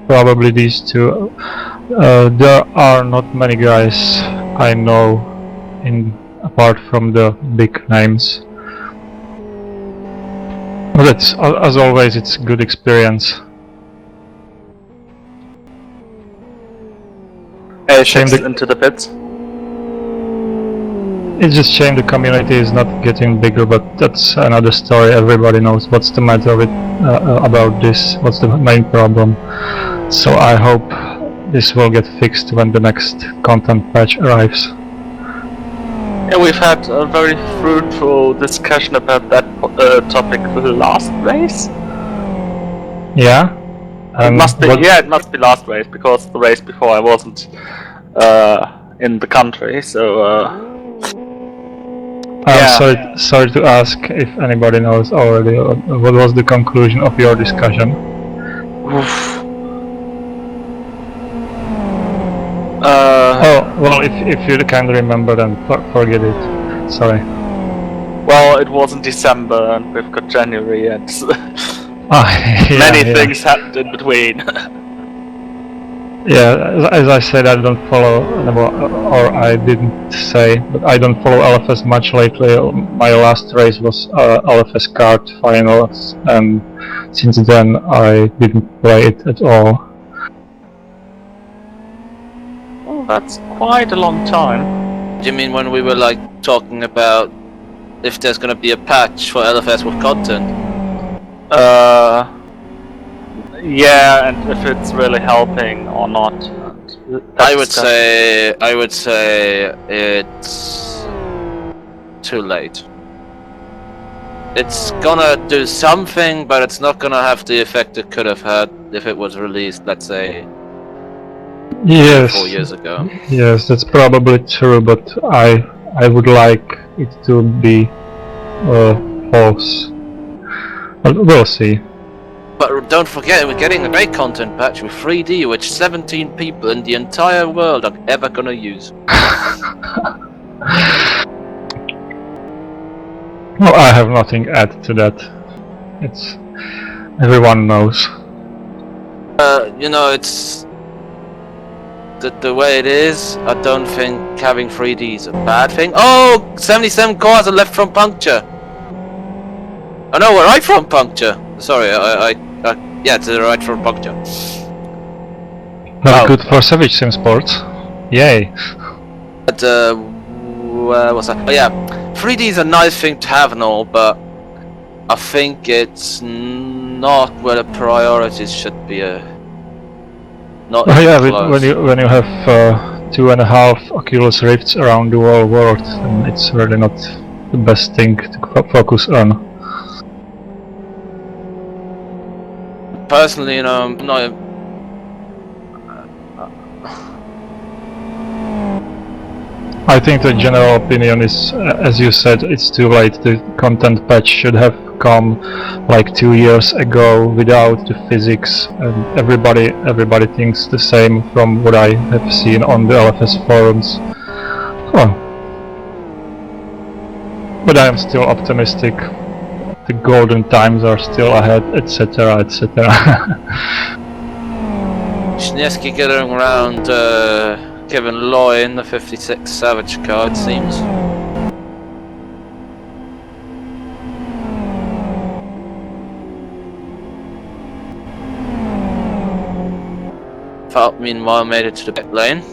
D: probably these two. There are not many guys I know apart from the big names. But it's, as always, it's good experience.
C: Shame into the pits.
D: It's just shame the community is not getting bigger, but that's another story. Everybody knows what's the matter with about this. What's the main problem? So I hope this will get fixed when the next content patch arrives.
C: Yeah, we've had a very fruitful discussion about that topic for the last race.
D: Yeah.
C: It must be. Yeah, it must be last race, because the race before I wasn't in the country. So
D: I'm sorry to ask if anybody knows already. What was the conclusion of your discussion? Oh well, if you can remember, then forget it. Sorry.
C: Well, it was in December, and we've got January, and many things happened in between.
D: Yeah, as I said, I don't follow, or I didn't say, but I don't follow LFS much lately. My last race was LFS kart finals, and since then I didn't play it at all.
C: Oh, that's quite a long time.
A: Do you mean when we were like talking about if there's gonna be a patch for LFS with content?
C: Yeah, and if it's really helping or not.
A: I would say it's too late. It's gonna do something, but it's not gonna have the effect it could have had if it was released, let's say, 4 years ago.
D: Yes, that's probably true, but I would like it to be false. But we'll see.
A: But don't forget, we're getting a great content patch with 3D, which 17 people in the entire world are ever gonna use.
D: Well, I have nothing to add to that. It's everyone knows.
A: You know, it's the way it is. I don't think having 3D is a bad thing. Oh, 77 cars are left from puncture. Oh no, we're right from puncture. Sorry, yeah, to the right from puncture.
D: Very good for Savage Sim Sports. Yay.
A: But what's that? Oh yeah, 3D is a nice thing to have and all, but I think it's not where the priorities should be. Not
D: yeah,
A: close.
D: when you have 2.5 Oculus Rifts around the whole world, then it's really not the best thing to focus on.
A: Personally, you know, I'm not.
D: I think the general opinion is, as you said, it's too late. The content patch should have come like 2 years ago without the physics, and everybody thinks the same from what I have seen on the LFS forums. Oh. But I am still optimistic. The golden times are still ahead, etc., etc.
A: Schneski getting around Kevin Loy in the 56 Savage car, it seems. meanwhile made it to the pit lane.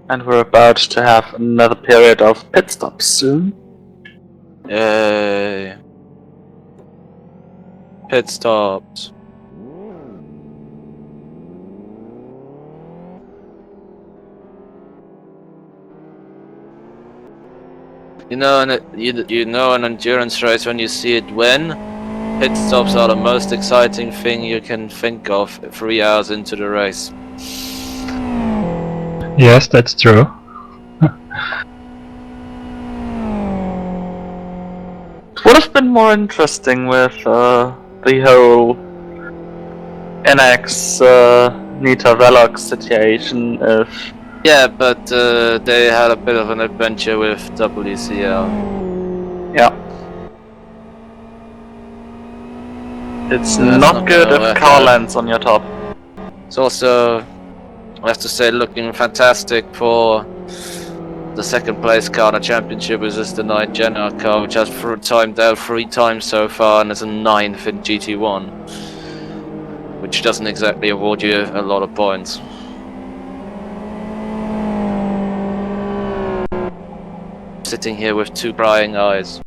C: And we're about to have another period of pit stops soon.
A: Pit stops. You know, you know an endurance race when you see it win. Pit stops are the most exciting thing you can think of 3 hours into the race.
D: Yes, that's true.
C: Would have been more interesting with the whole NX Nita Velox situation if...
A: Yeah, but they had a bit of an adventure with WCL.
C: Yeah. It's
A: That's
C: not good
A: gonna
C: if
A: work
C: car
A: out.
C: lands on your top.
A: It's also, I have to say, looking fantastic for the second place car in the championship, which is the 9 Jenna car, which has timed out 3 times so far and is a 9th in GT1, which doesn't exactly award you a lot of points. Sitting here with 2 crying eyes.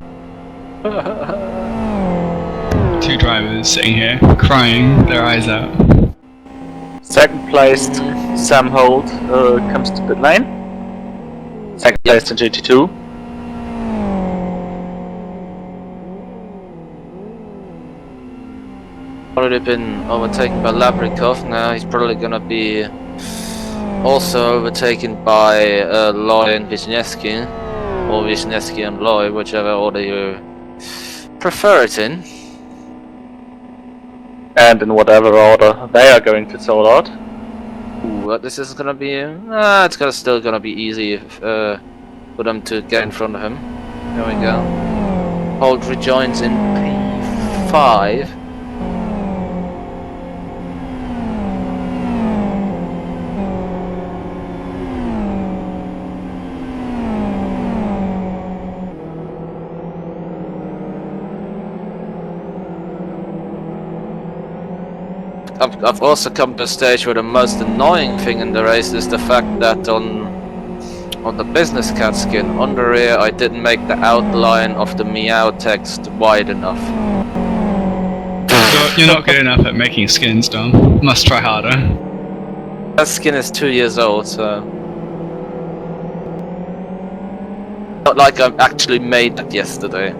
B: 2 drivers sitting here, crying their eyes out.
C: Second placed Sam Holt comes to pit lane. Second placed in GT2.
A: Already been overtaken by Labrikov. Now he's probably gonna be also overtaken by Loy and Wisniewski, or Wisniewski and Loy, whichever order you prefer it in.
C: And in whatever order they are going to sort out.
A: Ooh, this is gonna be. It's still gonna be easy for them to get in front of him. There we go. Holt rejoins in P5. I've also come to a stage where the most annoying thing in the race is the fact that on the business cat skin on the rear I didn't make the outline of the meow text wide enough.
B: You're not good enough at making skins, Dom. Must try harder.
A: That skin is 2 years old, so not like I actually made that yesterday.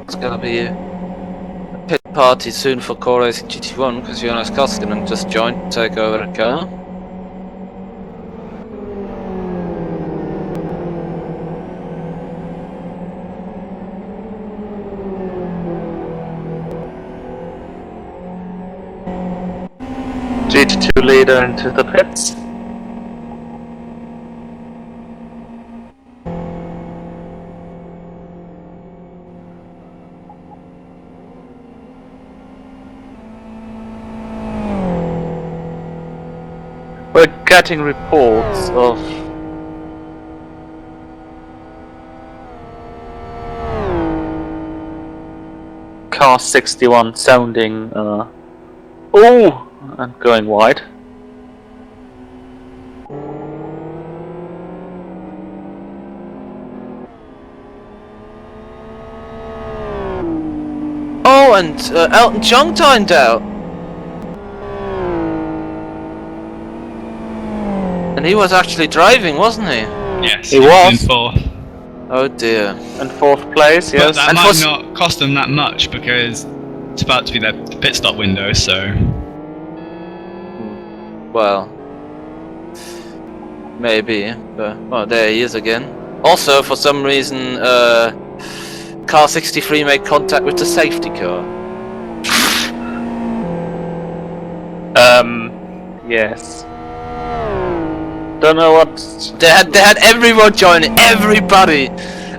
A: It's gonna be a pit party soon for Core Racing GT1 because Jonas Koskinen just joined to take over the car.
C: GT2 leader into the pits. We're getting reports of car 61 sounding oh, and going wide.
A: Oh, and Elton John timed out. And he was actually driving, wasn't he?
B: Yes,
C: He
B: was
C: was.
B: in 4th.
A: Oh dear.
C: In 4th place,
B: But
C: yes.
B: that
A: And
B: might
A: for
B: not cost them that much because It's about to be their pit stop window, so...
A: Well, maybe, but well, there he is again. Also, for some reason, car 63 made contact with the safety car.
C: Yes. Don't know what.
A: They had everyone joining, everybody.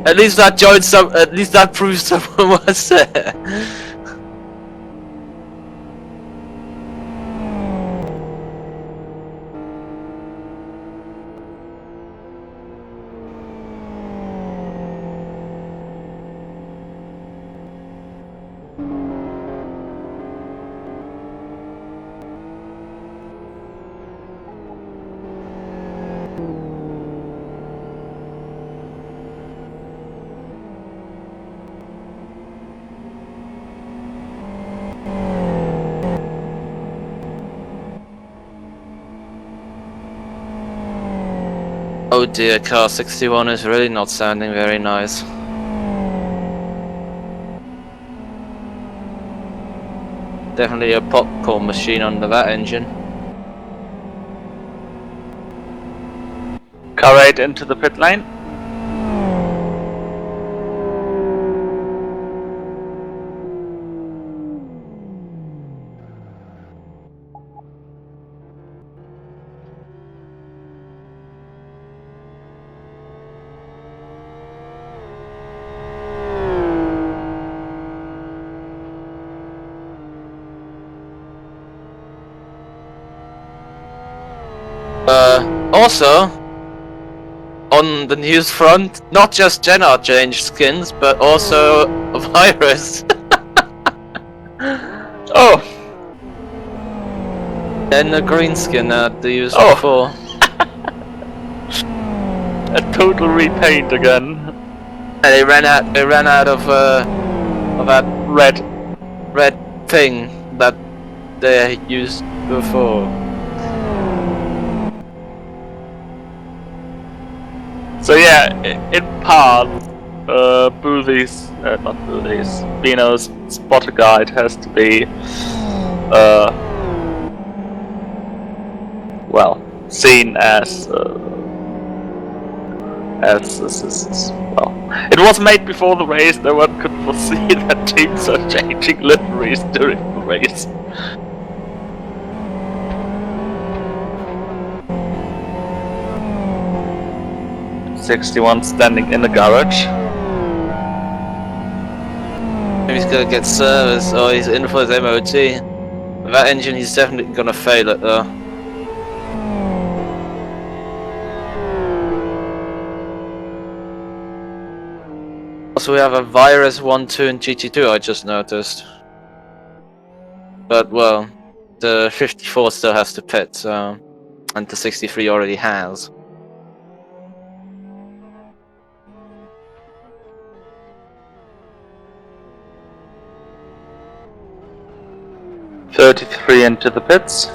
A: At least that joined some. At least that proves someone was there. Oh dear, car 61 is really not sounding very nice. Definitely a popcorn machine under that engine.
C: Car 8 into the pit lane.
A: Also, on the news front, not just Jenna changed skins, but also a virus.
C: Oh!
A: And a green skin that they used
C: Oh.
A: before.
C: A total repaint again.
A: And they ran out of that red thing that they used before.
C: So yeah, in part, Bino's spotter guide has to be, well, seen as well. It was made before the race. No one could foresee that teams are changing liveries during the race. '61 standing in the garage.
A: Maybe he's gonna get service, or he's in for his MOT. With that engine, he's definitely gonna fail it though. Also, we have a virus 1, 2, and GT2. I just noticed. But well, the 54 still has to pit, so, and the 63 already has.
C: '33 into the pits.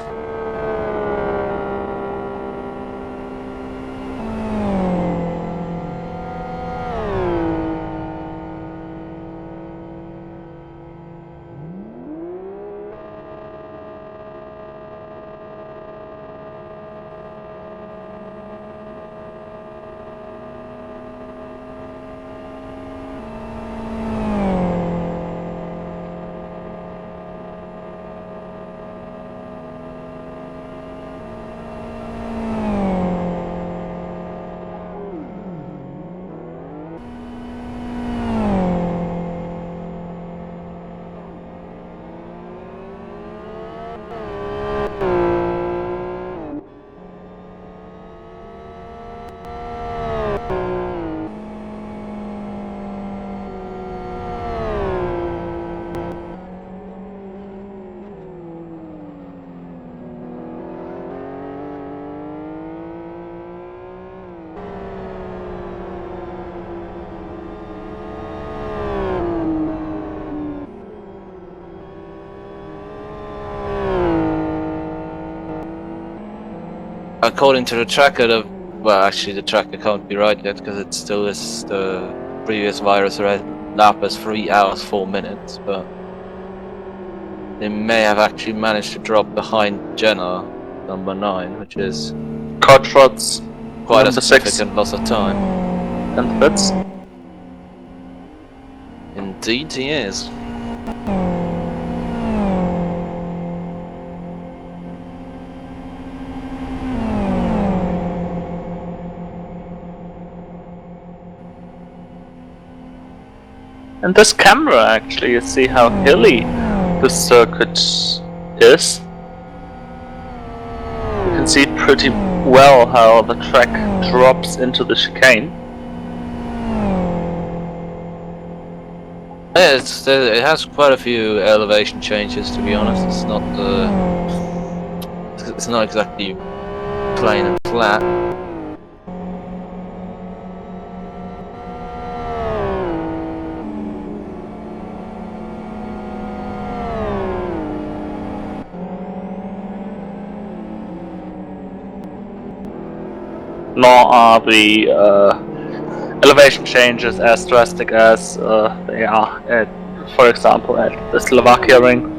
A: According to the tracker, well, actually the tracker can't be right yet because it still is the previous virus red lap is 3 hours 4 minutes. But they may have actually managed to drop behind Jenna, number 9, which is
C: Cottrots,
A: quite a
C: number 6.
A: significant loss of time.
C: And Fritz.
A: Indeed he is.
C: And this camera actually, you see how hilly the circuit is. You can see pretty well how the track drops into the chicane.
A: Yeah, it has quite a few elevation changes, to be honest. It's not exactly plain and flat.
C: Nor are the elevation changes as drastic as they are at, for example, at the Slovakia ring.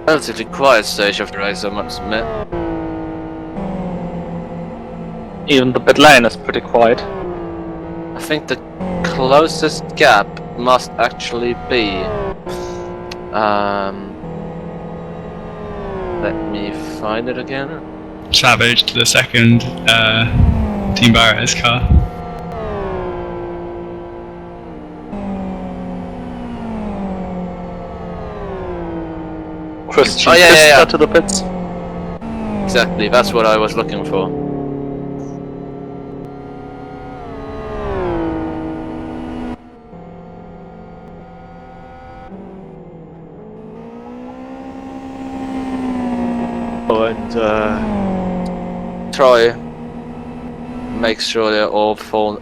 A: Relatively quiet stage of the race, I must admit.
C: Even the pit lane is pretty quiet.
A: I think the closest gap must actually be... let me find it again.
B: Savage to the second Team Barrett's car.
C: Christian
A: Oh, yeah.
C: to the pits.
A: Exactly, that's what I was looking for. And Troy makes sure they all fall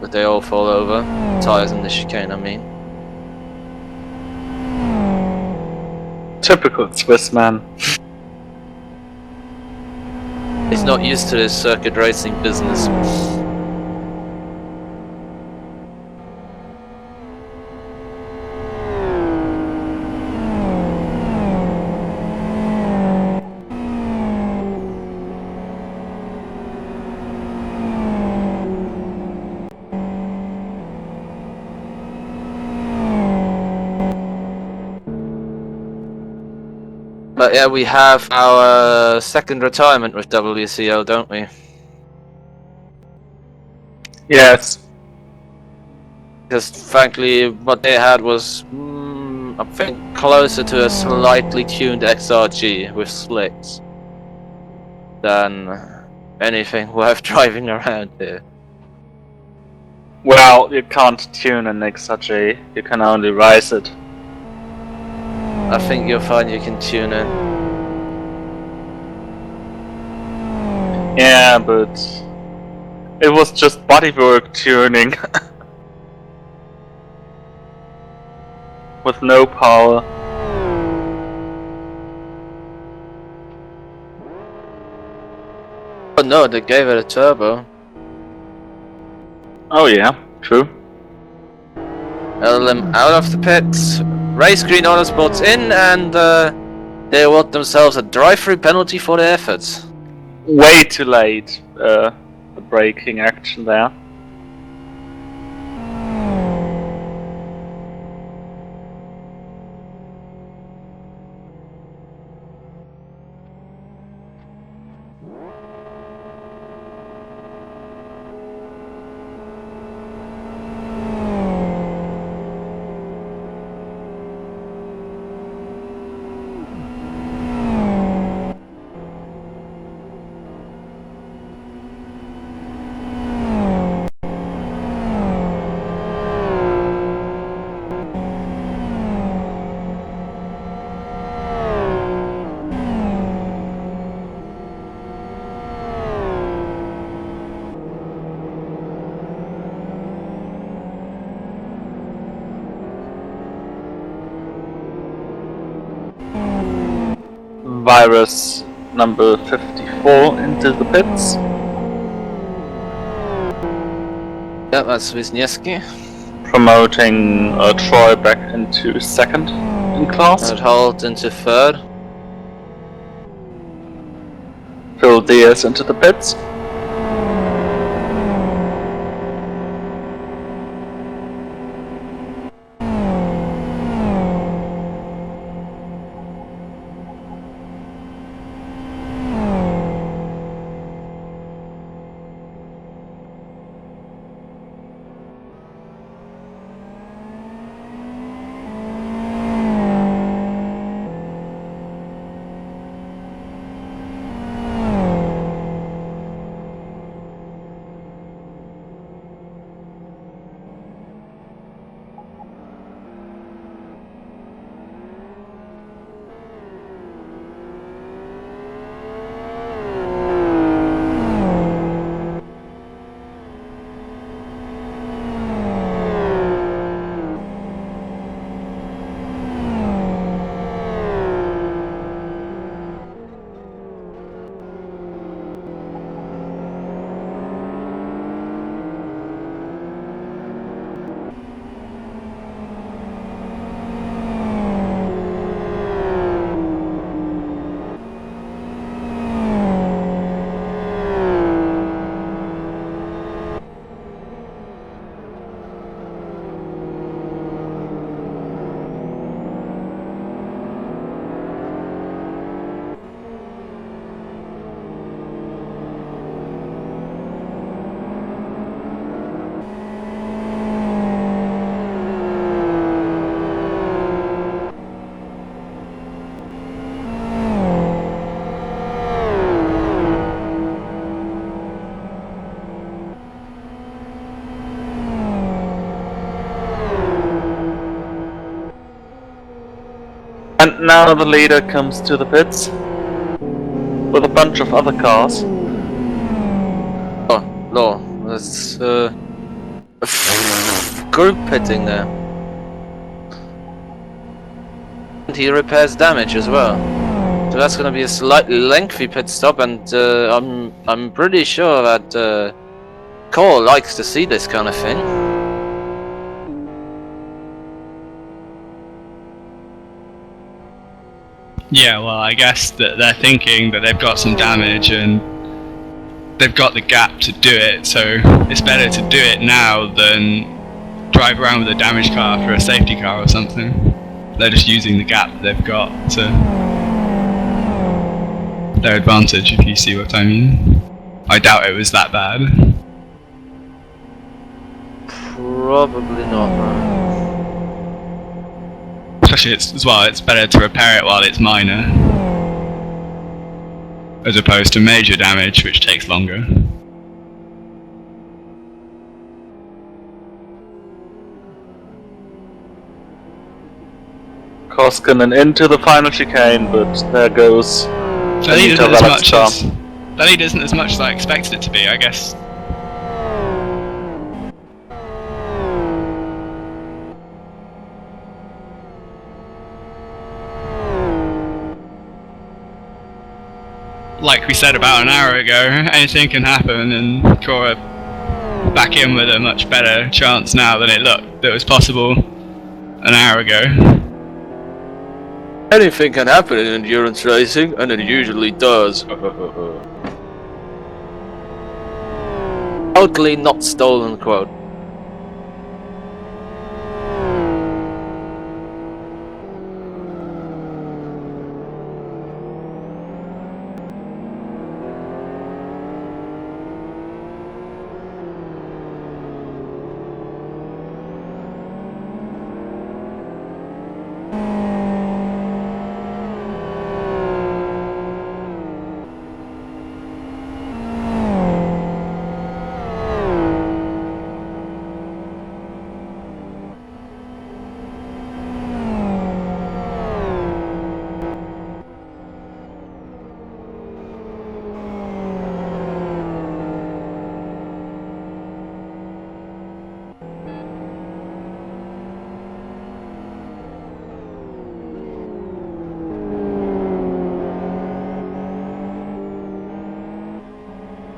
A: over. Tires in the chicane, I mean.
C: Typical Swiss man.
A: He's not used to this circuit racing business. But yeah, we have our second retirement with WCO, don't we?
C: Yes.
A: Because frankly, what they had was, I think, closer to a slightly tuned XRG with slicks than anything worth driving around here.
C: Well, you can't tune an XRG, you can only rise it.
A: I think you'll find you can tune in.
C: Yeah, but it was just bodywork tuning. With no power.
A: Oh no, they gave it a turbo.
C: Oh yeah, true.
A: LLM out of the pits. Race Green Autosports in, and they award themselves a drive-through penalty for their efforts.
C: Way too late. The the braking action there. Virus number 54 into the pits.
A: Yeah, that's Wisniewski.
C: Promoting Troy back into second in class.
A: And Holt into third.
C: Phil Diaz into the pits. And now the leader comes to the pits with a bunch of other cars.
A: Oh, no, that's group pitting there. And he repairs damage as well. So that's gonna be a slightly lengthy pit stop, and I'm pretty sure that Cole likes to see this kind of thing.
B: Yeah, well, I guess that they're thinking that they've got some damage and they've got the gap to do it, so it's better to do it now than drive around with a damaged car after a safety car or something. They're just using the gap that they've got to their advantage, if you see what I mean. I doubt it was that bad.
A: Probably not, man.
B: Especially it's better to repair it while it's minor, as opposed to major damage, which takes longer.
C: Koskinen into the final chicane, but there goes
B: That lead isn't as much as I expected it to be, I guess. Like we said about an hour ago, anything can happen, and Cora back in with a much better chance now than it looked that was possible an hour ago.
A: Anything can happen in endurance racing, and it usually does. totally not stolen quote.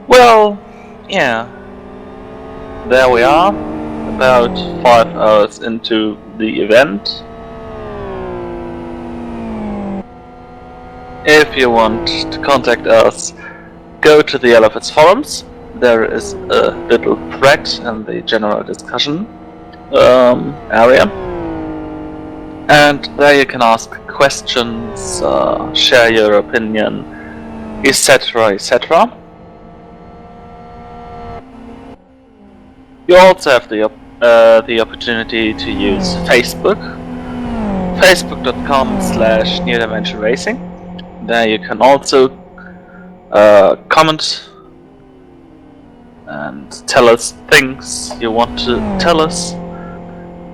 C: Well, yeah. There we are, about 5 hours into the event. If you want to contact us, go to the Elephants forums. There is a little thread in the general discussion area. And there you can ask questions, share your opinion, etc. etc. You also have the opportunity to use Facebook, facebook.com/New Dimension Racing. There you can also comment and tell us things you want to tell us.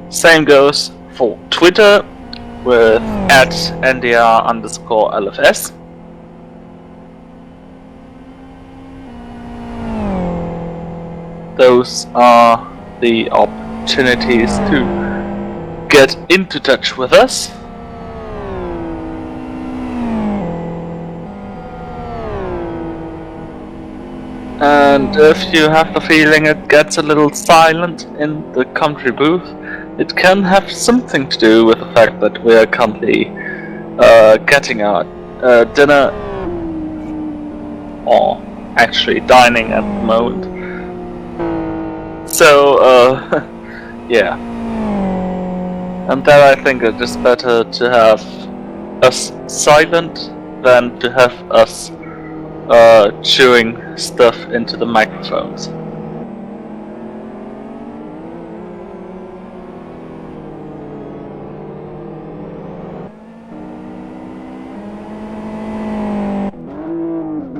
C: Same goes for Twitter with @NDR_LFS. Those are the opportunities to get into touch with us. And if you have the feeling it gets a little silent in the country booth, it can have something to do with the fact that we are currently getting our dinner, or actually dining at the moment. So, yeah. And then I think it is better to have us silent than to have us chewing stuff into the microphones.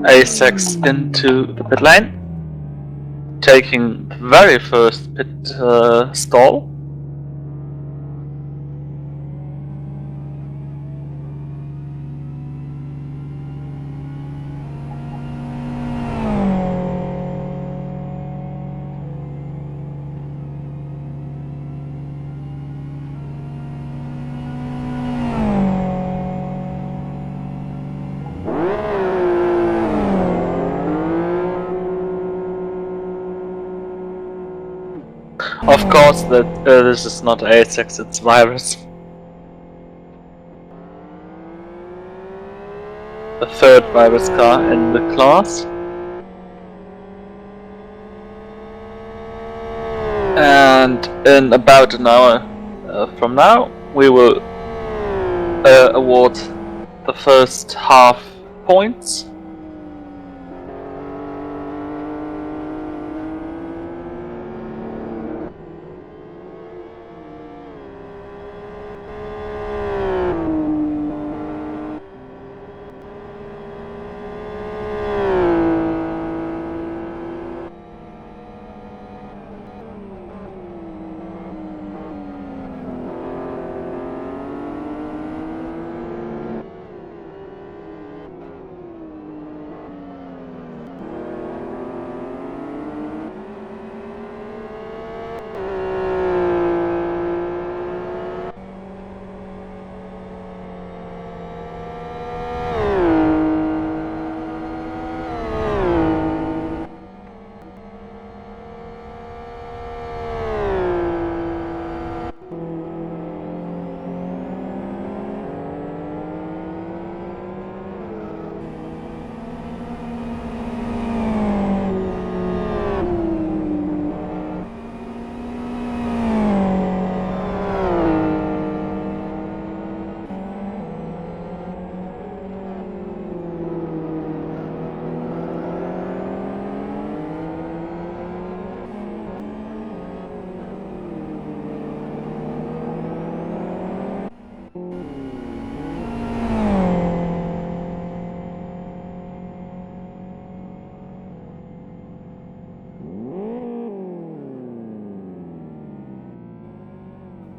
C: A6 into the pit lane, taking the very first pit stall. Of course, that this is not A6, it's Virus. The third Virus car in the class. And in about an hour from now, we will award the first half points.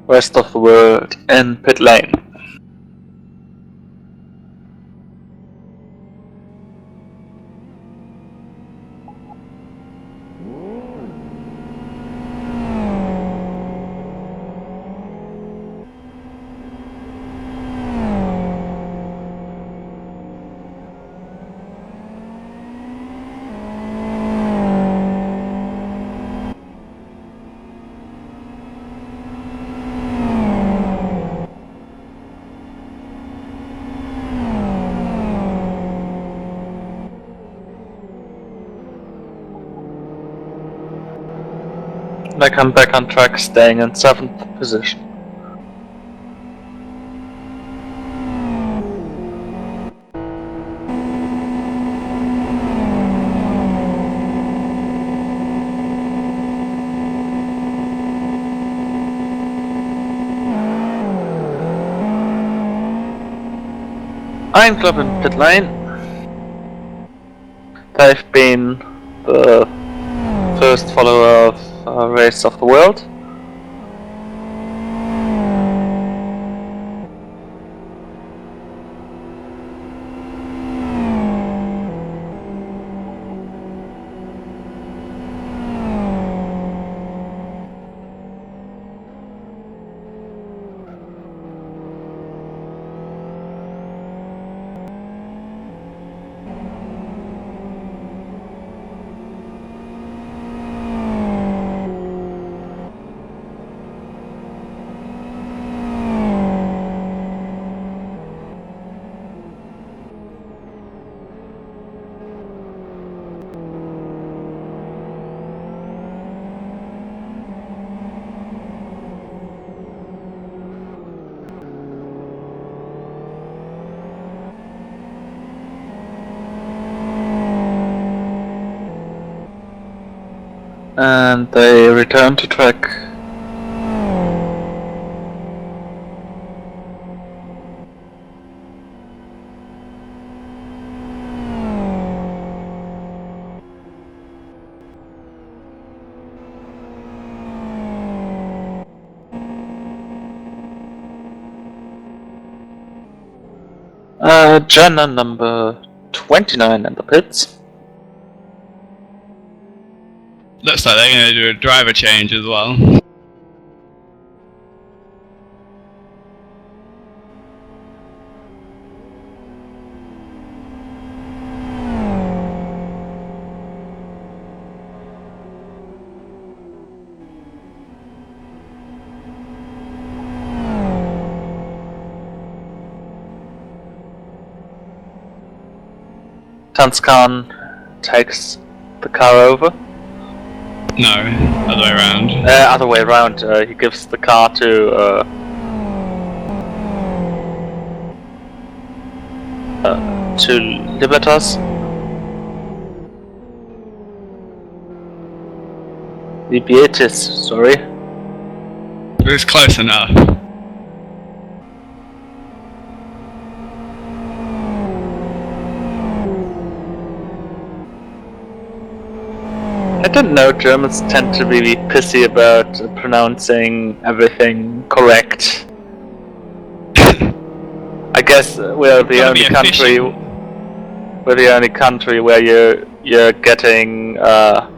C: rest of the world in pit lane. And I come back on track, staying in 7th position. Iron Club in pit lane. They've been the first follower of Race of the World. And they return to track. Jenna number 29 in the pits.
B: Looks like they're going to do a driver change as well.
C: Tanskan takes the car over.
B: No, other way around.
C: Other way around. He gives the car to Libertas. Libietis, sorry.
B: It was close enough.
C: I didn't know Germans tend to be pissy about pronouncing everything correct. I guess we're the only country. We're the only country where you're getting well,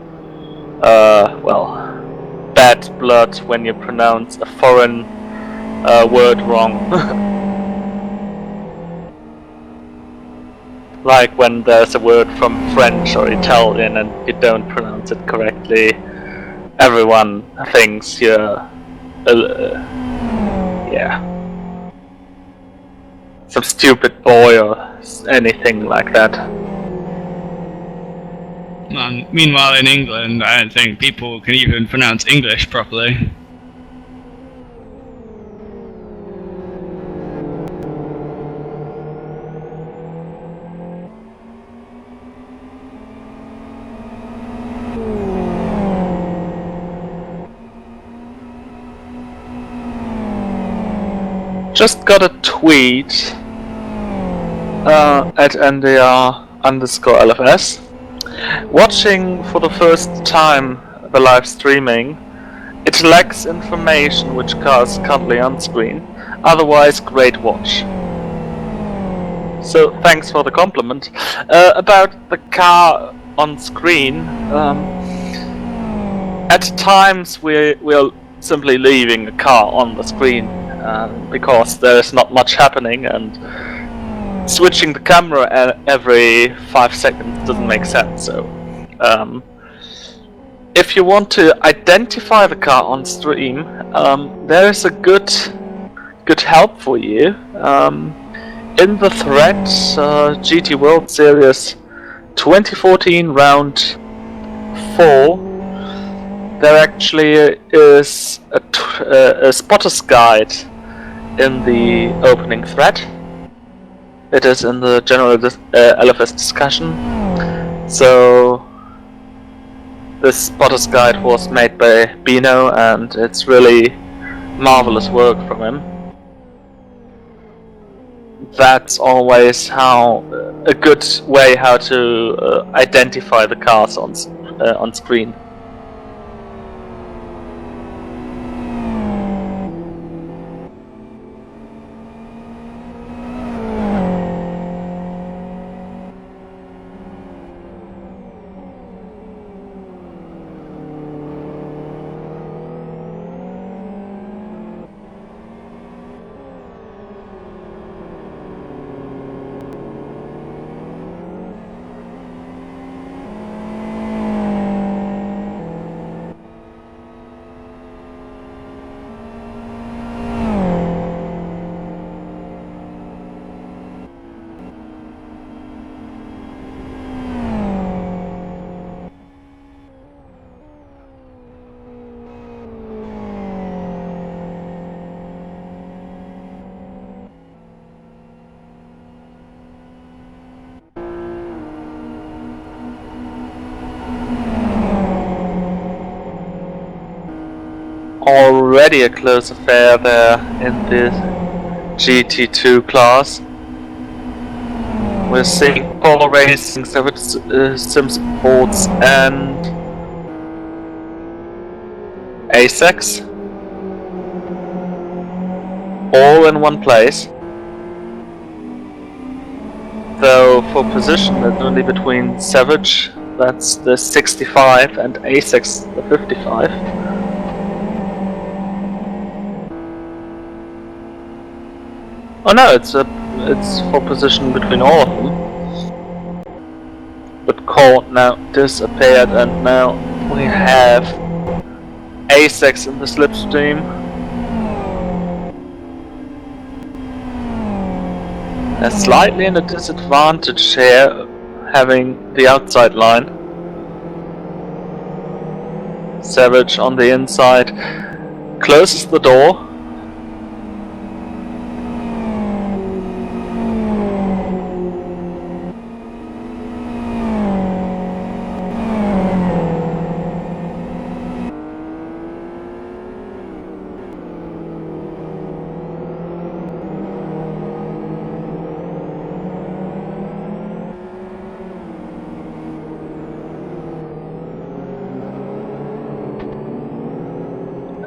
C: bad blood when you pronounce a foreign word wrong. Like when there's a word from French or Italian and you don't pronounce it correctly, everyone thinks you're, yeah, some stupid boy or anything like that.
B: Meanwhile, in England, I don't think people can even pronounce English properly.
C: Just got a tweet at NDR_LFS. Watching for the first time the live streaming, It lacks information which car is currently on screen. Otherwise, great watch. So, thanks for the compliment. About the car on screen, at times we're simply leaving a car on the screen because there is not much happening, and switching the camera every 5 seconds doesn't make sense. So, if you want to identify the car on stream, there is a good help for you. In the thread GT World Series 2014 round 4, there actually is a spotter's guide in the opening thread. It is in the general LFS discussion. So this spotter's guide was made by Bino, and it's really marvelous work from him. That's always a good way how to identify the cars on screen. Already a close affair there in the GT2 class. We're seeing Polo Racing, Sim Sports and ASEX all in one place. Though for position it's only between Savage, that's the 65, and ASEX the 55. Oh no, it's for position between all of them. But Court now disappeared, and now we have ASEX in the slipstream. They're slightly in a disadvantage here, having the outside line. Savage on the inside closes the door.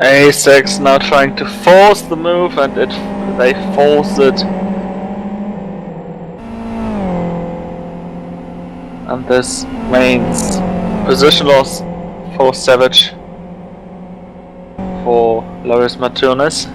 C: ASEX now trying to force the move, and they force it. And this means position loss for Savage, for Loris Martinez.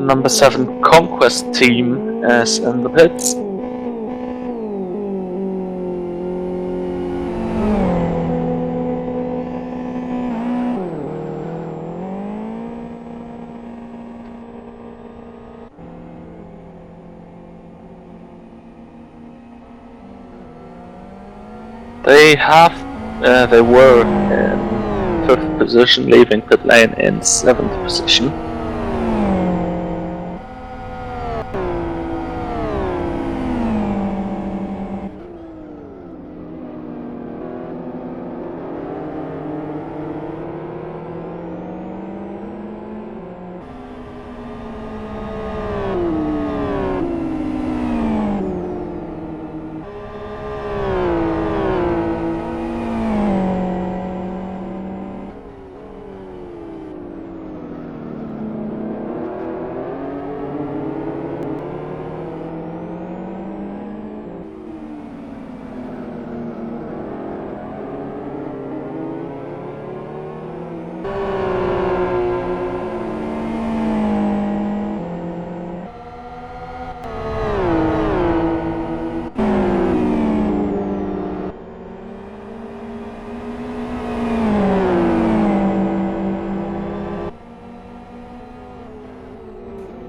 C: number 7 Conquest team is in the pits. They were in 5th position, leaving pit lane in 7th position.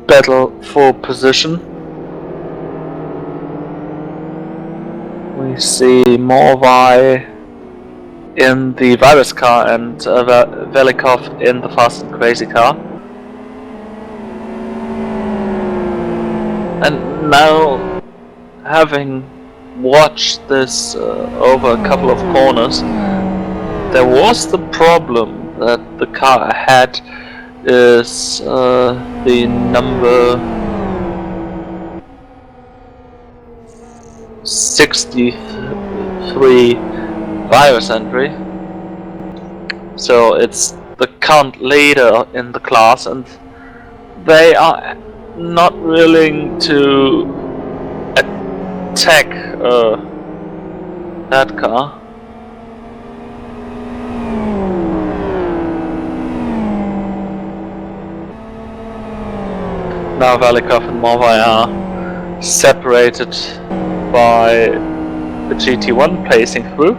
C: Battle for position. We see Morvai in the virus car and Velikov in the fast and crazy car. And now, having watched this over a couple of corners, there was the problem that the car ahead is the number 63 virus entry. So it's the current leader in the class, and they are not willing to attack that car. Now Velikov and Morvai are separated by the GT1 pacing through.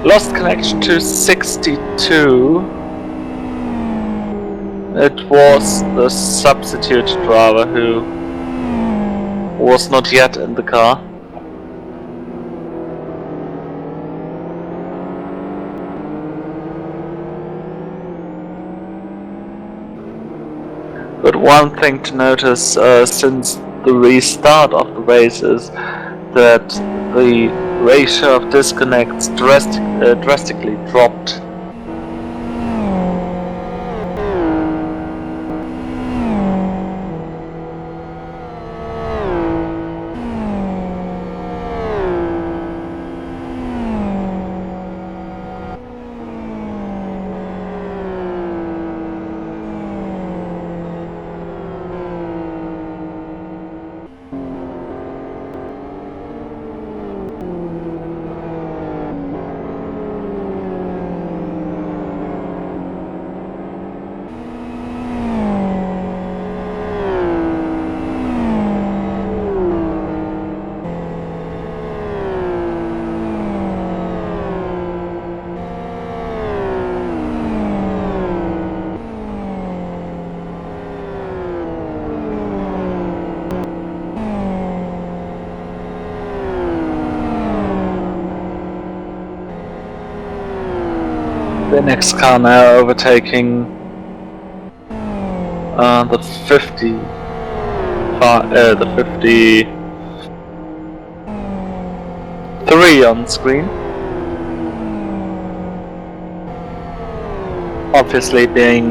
C: Lost connection to 62. It was the substitute driver who was not yet in the car. But one thing to notice since the restart of the race is that the ratio of disconnects drastically dropped. the next car now overtaking the 53 on screen. Obviously being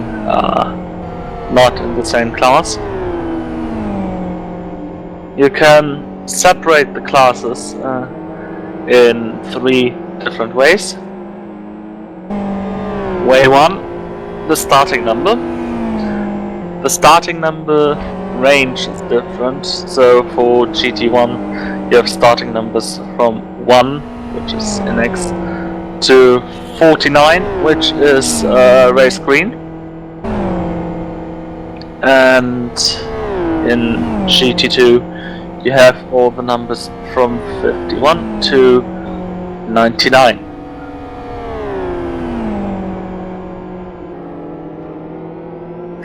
C: not in the same class. You can separate the classes in 3 different ways. Way 1, the starting number. The starting number range is different, so for GT1 you have starting numbers from 1, which is NX, to 49, which is race green. And in GT2 you have all the numbers from 51 to 99.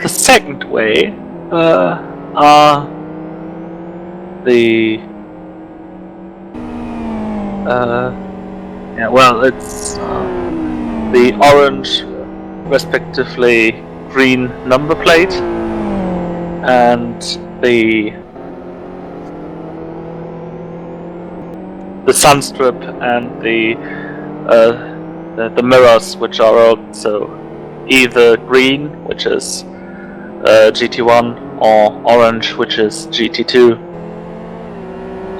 C: The second way are the it's the orange, respectively green number plate, and the sunstrip and the mirrors, which are also either green, which is GT1, or orange, which is GT2.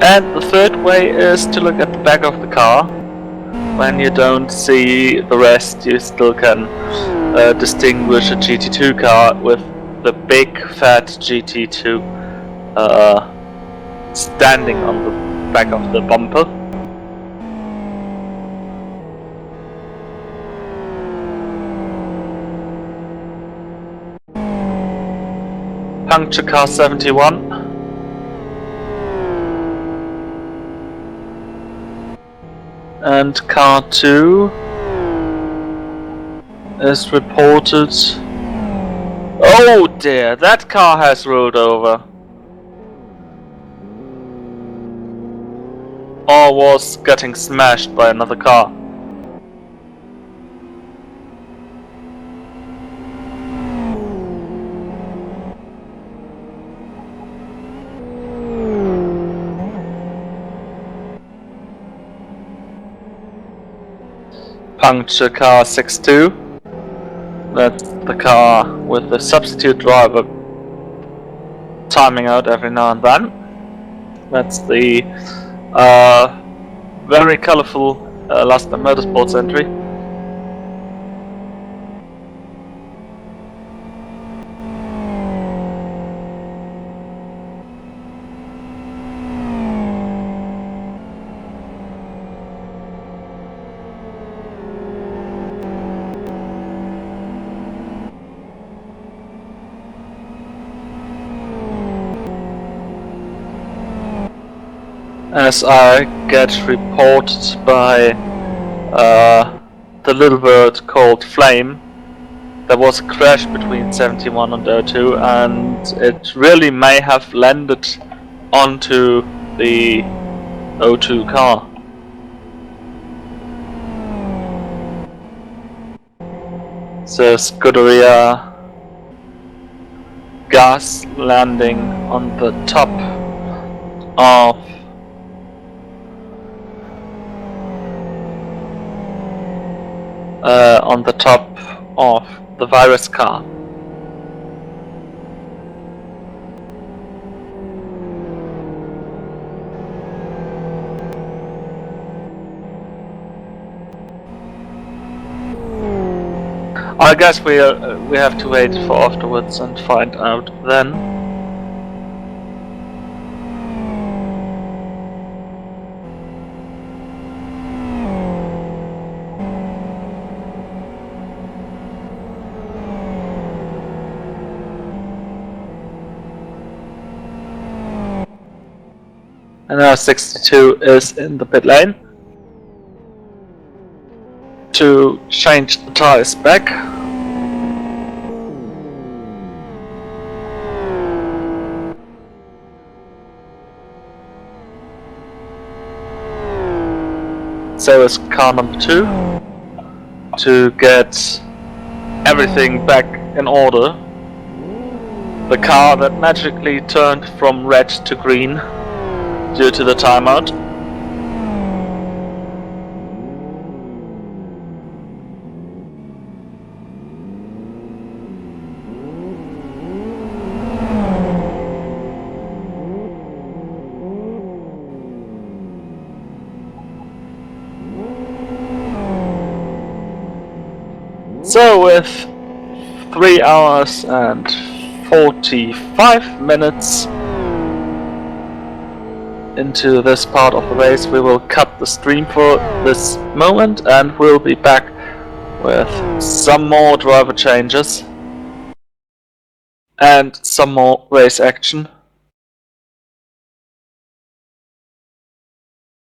C: And the third way is to look at the back of the car. When you don't see the rest, you still can distinguish a GT2 car with the big fat GT2 standing on the back of the bumper. Puncture car 71. And car 2 is reported. Oh dear, that car has rolled over. Or was getting smashed by another car. Puncture car 62. That's the car with the substitute driver timing out every now and then. That's the very colourful Last Night Motorsports entry. As I get reported by the little bird called Flame, there was a crash between 71 and 02, and it really may have landed onto the 02 car. So Scuderia gas landing on the top of the virus car. I guess we have to wait for afterwards and find out then. And now 62 is in the pit lane to change the tires back. So is car number 2. to get everything back in order. The car that magically turned from red to green due to the timeout. So with 3 hours and 45 minutes into this part of the race, we will cut the stream for this moment and we'll be back with some more driver changes and some more race action.